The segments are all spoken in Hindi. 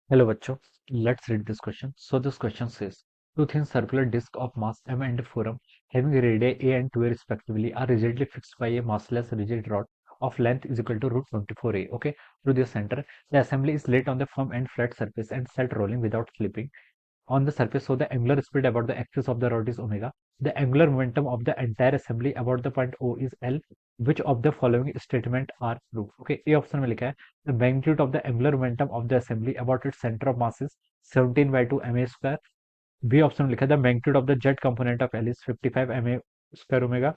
Hello बच्चों, let's read this question. So this question says, two thin circular discs of mass m and forum having radii a and 2a respectively are rigidly fixed by a massless rigid rod of length is equal to root 24a. Okay, through their center, the assembly is laid on the firm and flat surface and set rolling without slipping on the surface. So the angular speed about the axis of the rod is omega. The angular momentum of the entire assembly about the point O is L. Which of the following statement are true? Okay, A option में लिखा है the magnitude of the angular momentum of the assembly about its center of mass is 17 by 2 ma square. B option में लिखा है the magnitude of the z component of L is 55 ma square omega.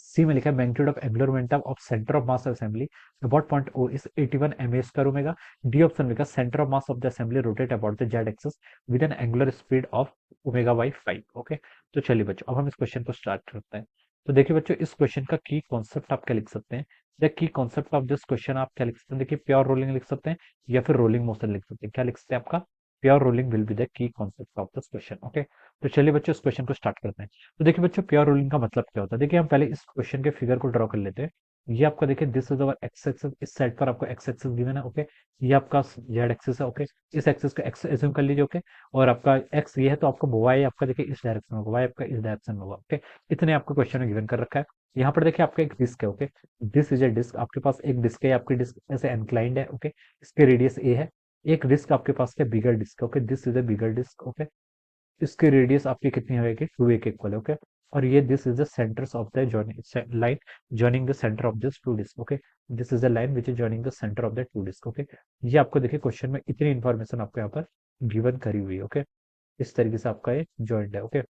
सी में लिखा है magnitude of angular momentum of centre of mass assembly about point O is 81 ma square omega. D option में लिखा centre of mass of the assembly rotate about the Z axis with an angular speed of omega by 5. Okay, तो चलिए बच्चों, अब हम इस क्वेश्चन को स्टार्ट करते हैं. तो देखिए बच्चों, इस क्वेश्चन का की कॉन्सेप्ट आप क्या लिख सकते हैं? The key concept of this question आप क्या लिख सकते हैं? देखिए, प्योर रोलिंग लिख सकते हैं या फिर रोलिंग मोशन लिख सकते हैं. क्या लिख सकते हैं? आपका pure rolling will be the key concept of this question. Okay, तो चलिए बच्चों, इस क्वेश्चन को स्टार्ट करते हैं. तो देखिए बच्चों, प्योर रोलिंग का मतलब क्या होता है? देखिए, हम पहले इस क्वेश्चन के फिगर को ड्रॉ कर लेते हैं. ये आपका देखिए, this is our x axis. इस साइड पर आपको एक्स एक्सिस गिवन है. ओके, ये आपका जेड एक्सिस है. ओके, इस एक्सिस को एक्स एज्यूम कर लीजिए. ओके, और आपका एक्स ये है, तो आपका वाई आपका देखिए इस डायरेक्शन में होगा, वाई आपका इस डायरेक्शन में होगा. ओके, इतने आपको क्वेश्चन में गिवन कर रखा है. यहाँ पर देखिए, आपका एक डिस्क है. Okay, this is a disc. आपके पास एक डिस्क है, आपकी डिस्क ऐसे इंक्लाइंड है. ओके, इसके रेडियस ए है. एक डिस्क आपके पास है, bigger disc. Okay, this is a bigger disc. Okay, इसकी रेडियस आपकी कितनी होगी? 2a के इक्वल है. ओके, और ये this is the centres of the joining line joining the centre of this two disc. Okay, this is the line which is joining the centre of the two disc. Okay, ये आपको देखिए क्वेश्चन में इतनी इंफॉर्मेशन आपको यहाँ पर गिवन करी हुई है. ओके, इस तरीके से आपका ये जॉइंट है. ओके,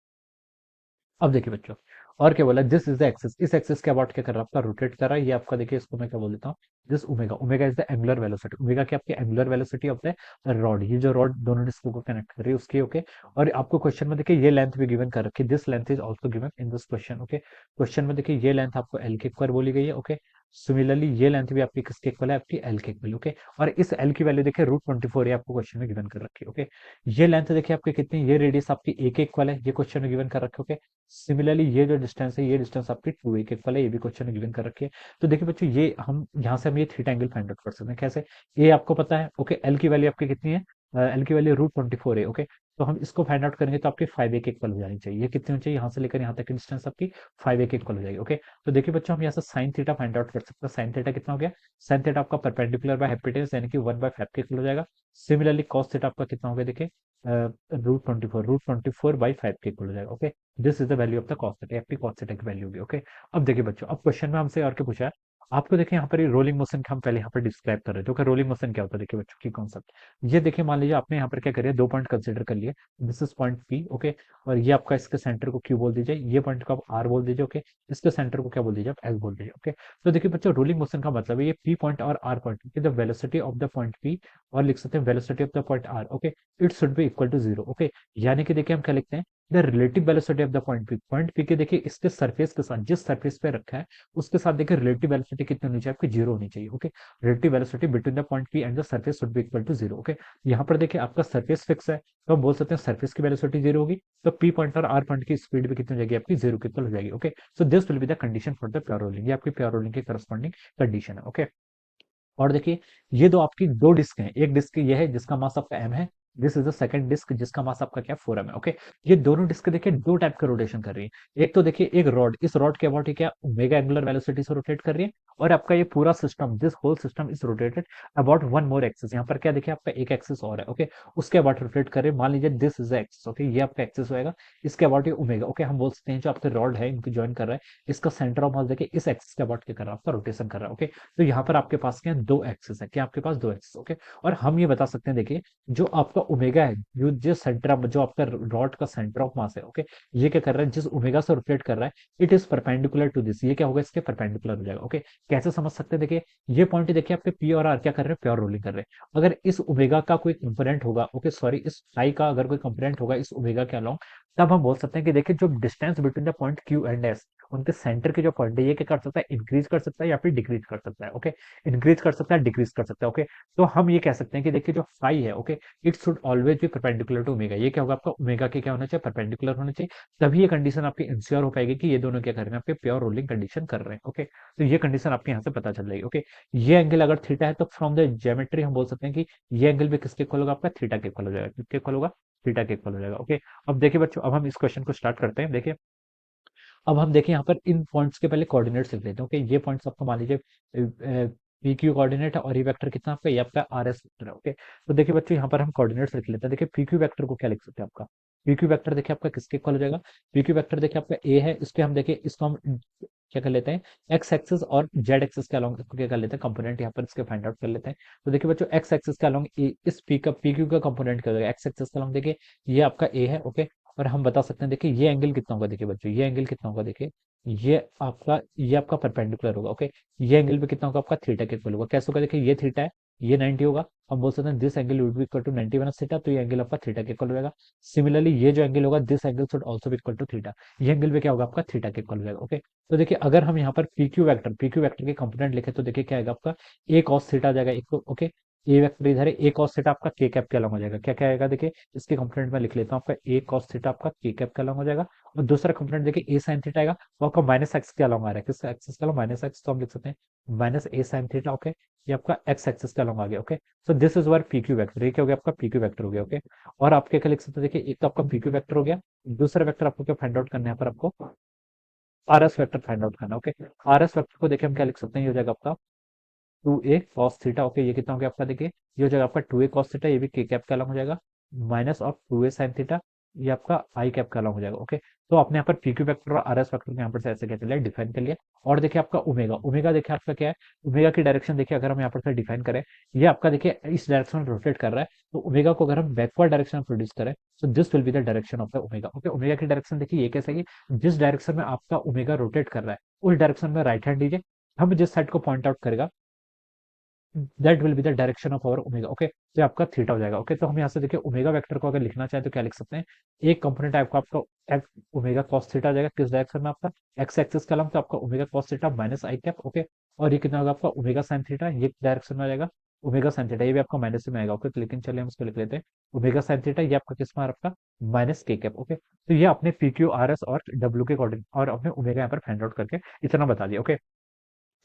अब देखिए बच्चों, और क्या बोला? This is the axis. इस एक्सिस के अबाउट क्या कर रहा है? आपका रोटेट कर रहा है. ये आपका देखिए, इसको मैं क्या बोल देता हूँ? This omega. Omega is the angular velocity. Omega की आपकी angular velocity of the rod. ये जो रॉड दोनों डिस्कों को कनेक्ट कर रही है उसकी. ओके, और आपको क्वेश्चन में देखिए ये लेंथ भी गिवन कर रखी है. This length is also given in this question. Okay, question में देखिए ये लेंथ आपको एल के इक्वल बोली गई है. ओके, सिमिलरली ये लेंथ भी आपकी किसके इक्वल है? आपकी एल के इक्वल. ओके, और इस एल की वैल्यू देखिए रूट 24 ये आपको क्वेश्चन में गिवन कर रखी है. ओके, ये लेंथ देखिए आपकी कितनी, ये रेडियस आपकी ए के इक्वल है, ये क्वेश्चन में गिवन कर रखे. ओके, सिमिलरली ये जो डिस्टेंस है, ये डिस्टेंस आपकी 2a के इक्वल है, ये भी क्वेश्चन में गिवन कर रखी है. तो देखिए बच्चों, ये हम यहाँ से हम ये थीटा एंगल फाइंड आउट कर सकते हैं. कैसे? ए आपको पता है. ओके, एल की वैल्यू आपकी कितनी है? एल की वैल्यू रूट 24 है. ओके, तो हम इसको फाइंड आउट करेंगे तो आपकी 5a के इक्वल हो जानी चाहिए. ये कितनी होनी चाहिए? यहाँ से लेकर यहाँ तक की डिस्टेंस आपकी 5a के इक्वल हो जाएगी. ओके, तो देखिए बच्चों, हम यहाँ से साइन थीटा फाइंड आउट कर सकते हैं. साइन थीटा कितना हो गया? साइन थीटा आपका परपेंडिकुलर बाय हाइपोटेनस यानी कि 1/5 के इक्वल हो जाएगा. सिमिलरली कॉस थीटा आपका कितना हो गया? देखिए, रूट 24 बाई 5 के इक्वल हो जाएगा. Okay, this is the value of the cos theta. आपकी कॉस थीटा की वैल्यू होगी. ओके, अब देखिए बच्चों, अब क्वेश्चन में हमसे और क्या पूछा है? आपको देखिए यहाँ पर रोलिंग मोशन का हम पहले यहाँ पर डिस्क्राइब कर रहे थे. ओके, रोलिंग मोशन क्या होता है? देखिए बच्चों, की कॉन्सेप्ट ये देखिए, मान लीजिए आपने यहाँ पर क्या करिए, दो पॉइंट कंसिडर कर लिए. This is point P. Okay, और ये आपका इसके सेंटर को क्यू बोल दीजिए, ये पॉइंट को आप आर बोल दीजिए. ओके, इसके सेंटर को क्या बोल दीजिए? आप एस बोल दीजिए. ओके, तो देखिए बच्चों, रोलिंग मोशन का मतलब है ये पी पॉइंट और R point the velocity of the point P, और लिख सकते हैं velocity of the point R. Okay, it should be equal to zero. Okay, यानी कि देखिए हम क्या लिखते हैं? The relative velocity of the point P के देखिए इसके सरफेस के साथ, जिस सरफेस पे रखा है उसके साथ देखिए रिलेटिव वेलोसिटी कितनी होनी चाहिए? आपकी जीरो होनी चाहिए. Okay, relative velocity between the point P and the surface should be equal to zero. Okay, यहाँ पर देखिए आपका सरफेस फिक्स है, तो हम बोल सकते हैं सरफेस की वेलोसिटी जीरो होगी, तो पी पॉइंट और आर पॉइंट की स्पीड भी कितनी हो जाएगी? आपकी जीरो की इक्वल हो जाएगी. Okay, so this will be the condition for the pure rolling. ये आपकी प्योर रोलिंग की करस्पॉन्डिंग कंडीशन है. ओके, और देखिए, ये दो आपकी दो डिस्क हैं. एक डिस्क ये है जिसका मास आपका एम है. This is the second disc जिसका मास आपका क्या 4m है. ओके, ये दोनों डिस्क देखिए दो टाइप के रोटेशन कर रही है. एक तो देखिए एक रॉड, इस रॉड के अबाउट क्या ओमेगा एंगुलर वेलोसिटी से रोटेट कर रही है, और आपका ये पूरा system, this whole system is rotated about one more axis. यहाँ पर क्या देखिए आपका एक एक्सिस और है. ओके, उसके अबाउट रोटेट कर रहे हैं. मान लीजिए this is the axis. Okay, ये आपका एक्सिस होएगा, इसके अबाउट ये ओमेगा. ओके, हम बोल सकते हैं जो आपके रॉड है इनको ज्वाइन कर रहा है, इसका सेंटर ऑफ मास देखिए इस एक्सिस के अबाउट क्या कर रहा है? आपका रोटेशन कर रहा है. ओके, तो यहाँ पर आपके पास क्या है? दो एक्सिस है. क्या आपके पास? दो एक्सिस. ओके, और हम ये बता सकते हैं देखिए, जो आपका ओमेगा है, जो सेंटर ऑफ, जो आपका रॉड का सेंटर ऑफ मास है. ओके, ये क्या कर रहा है? जिस ओमेगा से रोटेट कर रहा है, it is perpendicular to this. ये क्या होगा? इसके परपेंडिकुलर हो जाएगा. ओके, कैसे समझ सकते हैं? देखिए, ये पॉइंट देखिए आपके पी और आर क्या कर रहे हैं? प्योर रोलिंग कर रहे हैं. अगर इस ओमेगा का कोई कंपोनेंट होगा, ओके सॉरी, इस फाई का अगर कोई कंपोनेंट होगा इस ओमेगा के अलोंग, तब हम बोल सकते हैं कि देखिए जो distance between the point Q and S, उनके सेंटर के जो पॉइंट है ये क्या कर सकता है, इंक्रीज कर सकता है या फिर डिक्रीज कर सकता है। ओके, इंक्रीज कर सकता है, डिक्रीज कर सकता है। ओके, तो हम ये कह सकते हैं कि देखिए जो फाई है, okay, it should always be perpendicular to omega. ये क्या होगा आपका, ओमेगा के क्या होना चाहिए, परपेंडिकुलर होना चाहिए। तभी ये कंडीशन आपकी इंश्योर हो पाएगी कि ये दोनों क्या कर रहे हैं, आपके प्योर रोलिंग कंडीशन कर रहे हैं। ओके, तो ये कंडीशन आपके यहाँ से पता चल जाएगी। ओके, ये एंगल अगर थीटा है तो फ्रॉम द ज्योमेट्री हम बोल सकते हैं कि ये एंगल भी किसके इक्वल होगा, आपका थीटा के इक्वल हो जाएगा। किसके इक्वल होगा, थीटा के इक्वल हो जाएगा। ओके, अब देखिए बच्चों, अब हम इस क्वेश्चन को स्टार्ट करते हैं। देखिए, अब हम देखिए यहाँ पर इन पॉइंट्स के पहले कोऑर्डिनेट्स लिख लेते हैं। ओके, ये पॉइंट्स आपको मान लीजिए पी क्यू कोऑर्डिनेट है और ये वेक्टर कितना आपका, ये आपका आर एस वेक्टर है। ओके, तो देखिए बच्चों यहाँ पर हम कोऑर्डिनेट्स लिख लेते हैं। देखिए पी क्यू वेक्टर को क्या लिख सकते हैं, आपका पी क्यू वेक्टर देखिए आपका किसके इक्वल हो जाएगा, पी क्यू वेक्टर देखिए आपका ए है, इसके हम देखिए इसको हम क्या कर लेते हैं, एक्स एक्सिस और जेड एक्सिस के अलोंग इसको क्या कर लेते हैं, कंपोनेंट यहाँ पर इसके फाइंड आउट कर लेते हैं। तो देखिए बच्चों एक्स एक्सिस के अलोंग इस पी क्यू का कंपोनेंट क्या हो जाएगा, एक्स एक्सिस के अलोंग देखिए ये आपका ए है। ओके, और हम बता सकते हैं देखिए ये एंगल कितना होगा, देखिए बच्चों ये एंगल कितना होगा, देखिए ये आपका परपेंडिकुलर होगा। ओके, ये एंगल भी कितना होगा, आपका थीटा के इक्वल होगा। कैसे होगा, देखिए ये थीटा है, ये 90 होगा। हम बोल सकते हैं this angle would be equal to 90 minus theta, तो ये एंगल आपका थीटा के इक्वल हो जाएगा। सिमिलरली ये जो एंगल होगा, this angle should also be equal to theta, ये एंगल भी क्या होगा, आपका थीटा के इक्वल हो जाएगा। ओके, तो देखिए अगर हम यहाँ पर पी क्यू वेक्टर के कंपोनेंट लिखे तो देखिए क्या आएगा आपका, ए कॉस थीटा आ जाएगा एक तो। ओके, ए वेक्टर इधर है, ए कॉस थीटा आपका के कैप के अलॉन्ग हो जाएगा। क्या क्या आएगा, देखिए इसके कंपोनेंट में लिख लेता हूँ, आपका ए कॉस थीटा आपका के कैप के अलॉन्ग हो जाएगा। और दूसरा कंपोनेंट देखिए ए साइन थीटा आएगा, वो आपका माइनस एक्स के अलॉन्ग आ रहा है। किस एक्सिस के अलॉन्ग, माइनस एक्स, तो हम लिख सकते हैं माइनस ए साइन थीटा। ओके, ये आपका एक्स एक्सिस के अलॉन्ग आ गया। Okay, so this is were P Q vector, ये क्या हो गया आपका पी क्यू वेक्टर हो गया। ओके, और आप क्या क्या लिख सकते हैं, देखिए एक तो आपका पी क्यू वेक्टर हो गया, दूसरा वेक्टर आपको क्या फाइंड आउट करना है, यहाँ पर आपको are S vector find out करना है। ओके, आर एस वेक्टर को देखिए हम क्या लिख सकते हैं, ये हो जाएगा आपका 2a cos थीटा। ओके, ये कितना हो गया आपका, देखिए ये हो जाएगा आपका 2a cos थीटा, ये भी के कैप का अलॉन्ग हो जाएगा, minus of 2a sin theta, ये आपका आई कैप का अलॉन्ग हो जाएगा। ओके, तो आपने यहाँ पर पी क्यू वेक्टर और आर एस वेक्टर को यहाँ पर से ऐसे क्या कर लिया, डिफाइन कर लिया। और देखिए आपका ओमेगा, ओमेगा देखिए आपका क्या है, ओमेगा की डायरेक्शन देखिए अगर हम यहाँ पर से डिफाइन करें, ये आपका देखिए इस डायरेक्शन में रोटेट कर रहा है। तो ओमेगा को अगर हम बैकवर्ड डायरेक्शन में प्रोड्यूस करें, तो this will be the direction of the omega. Okay, omega की डायरेक्शन देखिए ये कैसे है कि जिस डायरेक्शन में आपका ओमेगा रोटेट कर रहा है, उस डायरेक्शन में राइट हैंड लीजिए, हम जिस साइड को पॉइंट आउट करेगा that will be the direction of our omega. Okay, तो आपका थीटा हो जाएगा। ओके, तो हम यहाँ से देखिए ओमेगा वेक्टर को अगर लिखना चाहें तो क्या लिख सकते हैं, एक कंपोनेंट आपका ओमेगा कॉस थीटा आ जाएगा, किस डायरेक्शन में, आपका एक्स एक्सिस का लंब, तो आपका omega cos theta minus I cap. Okay, और ये कितना होगा आपका ओमेगा साइन थीटा, ये डायरेक्शन में आ जाएगा, ओमेगा साइन थीटा ये भी आपका माइनस में आएगा। ओके, तो लेकिन चलिए हम इसको लिख लेते हैं, ओमेगा साइन थीटा ये आपका किस में आ रहा है, आपका माइनस के कैप। ओके, तो ये अपने पी क्यू आर एस और डब्ल्यू के अकॉर्डिंग और अपने ओमेगा यहाँ पर फाइंड आउट करके इतना बता दिया। ओके,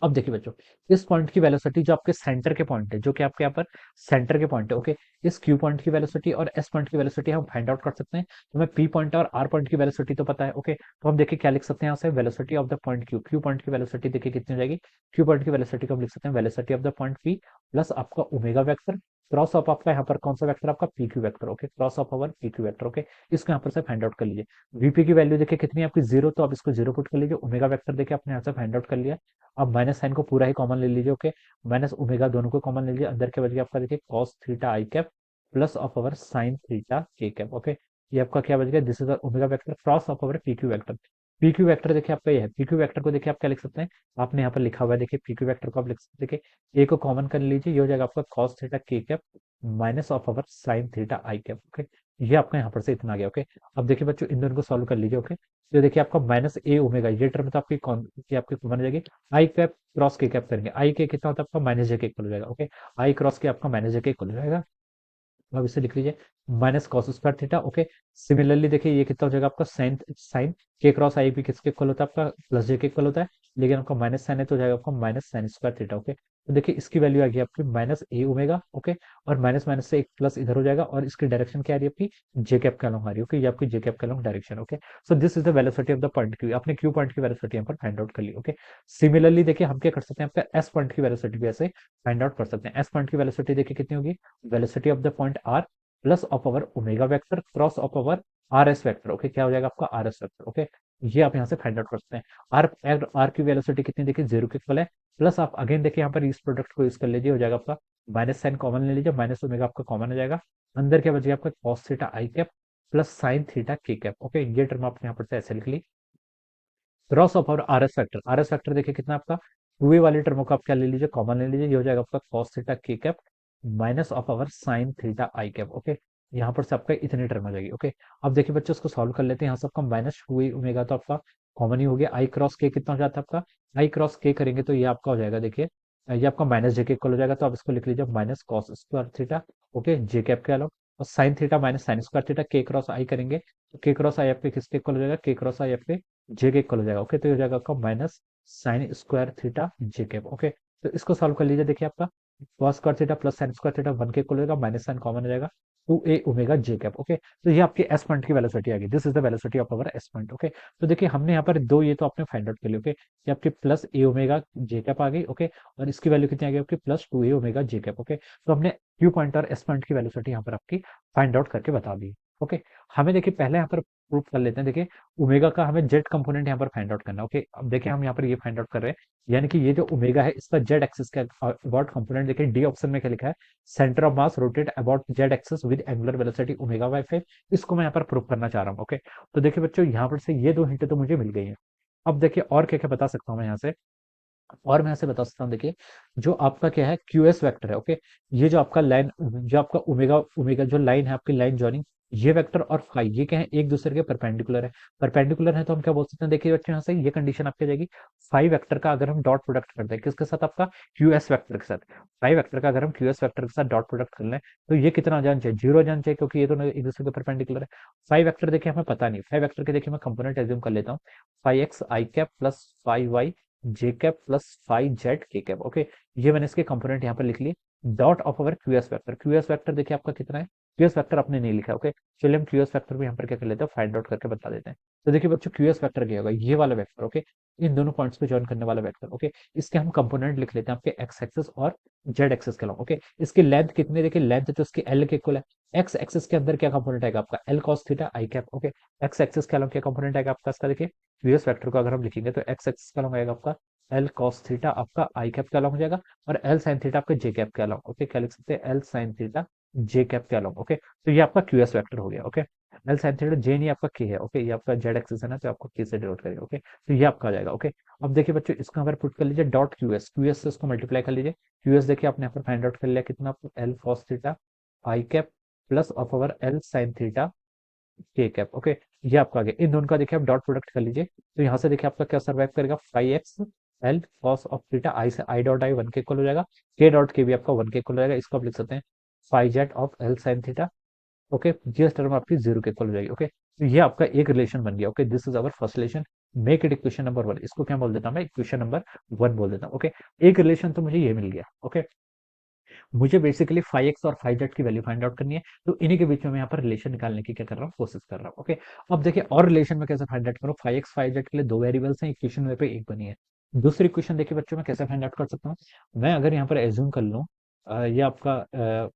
अब देखिए बच्चों, इस पॉइंट की वेलोसिटी जो आपके सेंटर के पॉइंट है, जो कि आपके यहाँ पर सेंटर के पॉइंट है। ओके, इस क्यू पॉइंट की वेलोसिटी और एस पॉइंट की वेलोसिटी हम फाइंड आउट कर सकते हैं। तो हमें पी पॉइंट और आर पॉइंट की वेलोसिटी तो पता है। ओके, तो हम देखिए क्या लिख सकते हैं यहाँ से, velocity of the point Q, Q point की वेलोसिटी देखिए कितनी हो जाएगी, क्यू पॉइंट की वेलोसिटी को हम लिख सकते हैं velocity of the point P plus आपका ओमेगा वेक्टर क्रॉस ऑफ आपका यहाँ पर कौन सा वेक्टर, आपका P Q vector. Okay, cross of our P Q vector. Okay, इसको यहाँ पर से फाइंड आउट कर लीजिए। वीपी की वैल्यू देखिए कितनी है आपकी, जीरो, तो आप इसको जीरो पुट कर लीजिए। ओमेगा वेक्टर देखिए आपने यहाँ से फाइंड आउट कर लिया। अब माइनस साइन को पूरा ही कॉमन ले लीजिए। ओके, माइनस ओमेगा दोनों को कॉमन ले लीजिए, अंदर के बच गया आपका देखिए cos theta I cap plus of our sign theta के कैप। ओके, ये आपका क्या बच गया, this is omega vector cross of our P Q vector. P Q vector देखिए आपका ये है, पी क्यू वेक्टर को देखिए आप क्या लिख सकते हैं, आपने यहाँ पर लिखा हुआ है देखिए पी क्यू वेक्टर को आप लिख सकते हैं, देखिए ए को कॉमन कर लीजिए, ये हो जाएगा आपका कॉस थीटा के cap minus of our sign theta I cap. Okay, ये आपका यहाँ पर से इतना आ गया। ओके, अब देखिए बच्चों इन दोनों को सॉल्व कर लीजिए। ओके, तो देखिए आपका माइनस ए ओमेगा ये टर्म तो आपकी कौन की आपकी कॉमन हो जाएगी, आई कैप क्रॉस के कैप करेंगे, आई के कितना होता है आपका माइनस जे के इक्वल हो जाएगा। ओके, आई क्रॉस के आपका माइनस जे के इक्वल हो जाएगा। अब इसे लिख लीजिए minus cos square theta. Okay, similarly देखिए ये कितना हो जाएगा आपका साइन साइन के क्रॉस आई भी किसके इक्वल होता है, आपका प्लस जे के इक्वल होता है, लेकिन आपका माइनस साइन है तो हो जाएगा आपका minus sine square theta. Okay, तो देखिए इसकी वैल्यू आ गई आपकी माइनस ए ओमेगा। ओके, और माइनस माइनस से एक प्लस इधर हो जाएगा, और इसकी डायरेक्शन क्या आ रही है आपकी, जे कैप के अलॉन्ग आ रही है। ओके, ये आपकी जे कैप के along direction. Okay, so this is the velocity of the point Q, आपने क्यू पॉइंट की वेलोसिटी यहाँ पर फाइंड आउट कर ली। ओके, सिमिलरली देखिए हम क्या कर सकते हैं, आपका एस पॉइंट की वेलोसिटी भी ऐसे फाइंड आउट कर सकते हैं। एस पॉइंट की वेलोसिटी देखिए कितनी होगी, velocity of the point R plus of our omega vector cross of our R S vector. Okay, क्या हो जाएगा आपका आर एस वेक्टर। ओके, ये आप यहाँ से फाइंड आउट कर सकते हैं। आर की वेलोसिटी कितनी देखिए जीरो के इक्वल है, प्लस आप अगेन देखिए यहाँ पर इस प्रोडक्ट को यूज कर लीजिए, हो जाएगा आपका माइनस साइन कॉमन ले लीजिए, माइनस ओमेगा आपका कॉमन हो जाएगा, अंदर क्या बच गया आपका cos theta I cap plus sign theta के कैप। ओके, ये टर्म आपने यहाँ पर से ऐसे लिख ली, क्रॉस ऑफ और R S factor. R S factor देखिए कितना आपका, टू ए वाले टर्म को आप क्या ले लीजिए, कॉमन ले लीजिए, ये हो जाएगा आपका कॉस थीटा के cap minus of our sine theta I cap. Okay, यहाँ पर से आपका इतनी टर्म आ जाएगी। ओके, अब देखिए बच्चों इसको सॉल्व कर लेते हैं। यहाँ से आपका माइनस टू ओमेगा तो आपका कॉमन ही हो गया। आई क्रॉस के कितना हो जाता है आपका, आई क्रॉस के करेंगे तो ये आपका हो जाएगा, देखिए ये आपका माइनस जे के इक्वल हो जाएगा। तो आप इसको लिख लीजिए minus cos square theta, okay, J cap के अलावा, और sine theta minus sine square theta, K cross I करेंगे तो के क्रॉस आई आपके किसके इक्वल हो जाएगा, के क्रॉस आई आपके जे के इक्वल हो जाएगा। ओके, तो ये हो जाएगा आपका माइनस साइन स्क्वायर थीटा जे कैप। ओके, तो इसको सॉल्व कर लीजिए। देखिए आपका cos square theta plus sign square theta 1 के इक्वल हो जाएगा, माइनस साइन कॉमन हो जाएगा, 2a omega J cap. Okay, तो ये आपकी एस पॉइंट की वेलोसिटी आ गई। This is the velocity of our S point. Okay, तो देखिए हमने यहाँ पर दो ये तो आपने फाइंड आउट कर लिया। ओके, ये आपकी प्लस ए ओमेगा जे कैप आ गई। ओके, और इसकी वैल्यू कितनी आ गई आपकी, plus 2a omega J cap. Okay, तो हमने क्यू पॉइंट और एस पॉइंट की वेलोसिटी यहाँ पर आपकी फाइंड आउट करके बता दी। ओके, हमें देखिए पहले यहाँ पर प्रूफ कर लेते हैं। देखिए ओमेगा का हमें जेड कंपोनेंट यहाँ पर फाइंड आउट करना है। ओके, अब देखिए हम यहाँ पर ये फाइंड आउट कर रहे हैं, यानी कि ये जो ओमेगा है इसका जेड एक्सिस के अबाउट कंपोनेंट, देखिए डी ऑप्शन में क्या लिखा है, centre of mass rotate about Z axis with angular velocity omega by 5। इसको मैं यहाँ पर प्रूव करना चाह रहा हूँ। ओके, तो देखिए बच्चों यहाँ पर से ये दो हिंट तो मुझे मिल गई है। अब देखिए और क्या क्या बता सकता हूँ मैं यहाँ से, और मैं ऐसे बता सकता हूँ। देखिए जो आपका क्या है क्यू एस वैक्टर है। ओके, ये जो आपका लाइन, जो आपका ओमेगा ओमेगा जो लाइन है आपकी लाइन जॉइनिंग, ये वेक्टर और फाई ये क्या है, एक दूसरे के परपेंडिकुलर है। परपेंडिकुलर है तो हम क्या बोल सकते हैं, देखिए बच्चों यहाँ से ये कंडीशन आपकी आ जाएगी। फाई वेक्टर का अगर हम डॉट प्रोडक्ट करते हैं किसके साथ, आपका क्यू एस वेक्टर के साथ, फाई वेक्टर का अगर हम क्यू एस वेक्टर के साथ डॉट प्रोडक्ट कर लें तो ये कितना आ जाना चाहिए, जीरो आ जाना चाहिए, क्योंकि ये दोनों एक दूसरे के परपेंडिकुलर है। फाई वेक्टर देखिए हमें पता नहीं, फाई वेक्टर के देखिए मैं कंपोनेंट एज्यूम कर लेता हूँ, फाई एक्स आई कैप प्लस फाई वाई जे कैप प्लस फाइव जेड के कैप। ओके, ये मैंने इसके कंपोनेंट यहाँ पर लिख लिए। Dot of our QS vector, QS vector देखिए आपका कितना है, क्यूएस वेक्टर आपने नहीं लिखा। ओके, चलिए हम क्यूएस वेक्टर भी यहाँ पर क्या कर लेते हैं, फाइंड आउट करके बता देते हैं। तो देखिए बच्चों क्यूएस वेक्टर क्या होगा, ये वाला वेक्टर। ओके, इन दोनों पॉइंट्स पे ज्वाइन करने वाला वेक्टर। ओके, इसके हम कंपोनेंट लिख लेते हैं आपके एक्स एक्सिस और जेड एक्सिस के अलॉन्ग। ओके, इसकी लेंथ कितनी, देखिए लेंथ तो इसकी एल के इक्वल है। एक्स एक्सिस के अंदर क्या कंपोनेंट आएगा आपका, L cos theta I cap. Okay, x axis के अलॉन्ग क्या कंपोनेंट आएगा आपका इसका, देखिए क्यूएस वेक्टर को अगर हम लिखेंगे तो एक्स एक्सिस का अलॉन्ग आएगा आपका एल कॉस थीटा आपका आई कैप के अलॉन्ग हो जाएगा, और एल साइन थीटा आपका जे कैप के अलॉन्ग। ओके, क्या लिख सकते हैं, एल साइन थीटा जे कैप के अलॉन्ग। ओके, तो ये आपका क्यूएस वेक्टर हो गया। ओके, एल साइन थीटा जे नहीं आपका के है। ओके, ये आपका जेड एक्सिस है ना, तो आपको के से डिनोट करेगा। ओके, तो ये आपका आ जाएगा। ओके, अब देखिए बच्चों इसको हमारे पुट कर लीजिए डॉट क्यूएस, क्यूएस से इसको मल्टीप्लाई कर लीजिए। क्यूएस देखिए आपने यहाँ पर फाइंड आउट कर लिया कितना, आपको L cos theta I cap plus of over L sine theta के कैप। ओके, ये आपका आ गया। इन दोनों का देखिए आप डॉट प्रोडक्ट कर लीजिए, तो यहाँ से देखिए आपका क्या सर्वाइव करेगा, five X L cos of theta I से आई डॉट आई 1 के इक्वल हो जाएगा, के डॉट के भी आपका 1 के इक्वल हो जाएगा। इसको आप लिख सकते हैं five Z of L sine theta. Okay, ये टर्म आपकी जीरो के इक्वल हो जाएगी। ओके, तो ये आपका एक रिलेशन बन गया। Okay, this is our first relation, make it equation number 1। इसको क्या बोल देता हूँ मैं, इक्वेशन नंबर 1 बोल देता हूँ। ओके, एक रिलेशन तो मुझे ये मिल गया। ओके, मुझे बेसिकली फाइव एक्स और फाइव जेड की वैल्यू फाइंड आउट करनी है, तो इन्हीं के बीच में मैं यहाँ पर रिलेशन निकालने की क्या कर रहा हूँ, कोशिश कर रहा हूँ। ओके, अब देखिए और रिलेशन में कैसे फाइंड आउट करूँ, फाइव एक्स फाइव जेड के लिए दो वेरिएबल्स हैं, इक्वेशन में पे एक बनी है। दूसरी इक्वेशन देखिए बच्चों मैं कैसे फाइंड आउट कर सकता हूँ, मैं अगर यहाँ पर एज्यूम कर लूँ ये आपका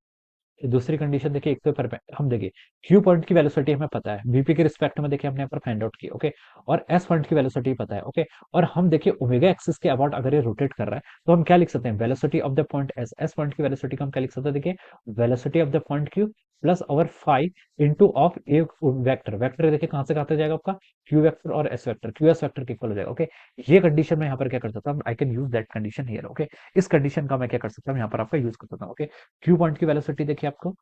दूसरी कंडीशन देखिए, एक तो हम देखिए क्यू पॉइंट की वेलोसिटी हमें पता है, वीपी के रिस्पेक्ट में देखिए हमने यहाँ पर फाइंड आउट की। ओके, और एस पॉइंट की वेलोसिटी पता है। ओके, और हम देखिए ओमेगा एक्सिस के अबाउट अगर ये रोटेट कर रहा है तो हम क्या लिख सकते हैं, velocity of the point S, S point की वेलोसिटी को हम क्या लिख सकते हैं, देखिए velocity of the point Q plus over five into of A vector, vector देखिए कहाँ से कहाँ तक जाएगा आपका, क्यू वेक्टर और S vector, Q S vector के इक्वल हो जाएगा। ओके, ये कंडीशन में यहाँ पर क्या कर सकता हूँ, I can use that condition here. Okay, इस कंडीशन का मैं क्या कर सकता हूँ यहाँ पर आपका यूज कर सकता हूँ। ओके, क्यू पॉइंट की वेलोसिटी देखिए आपको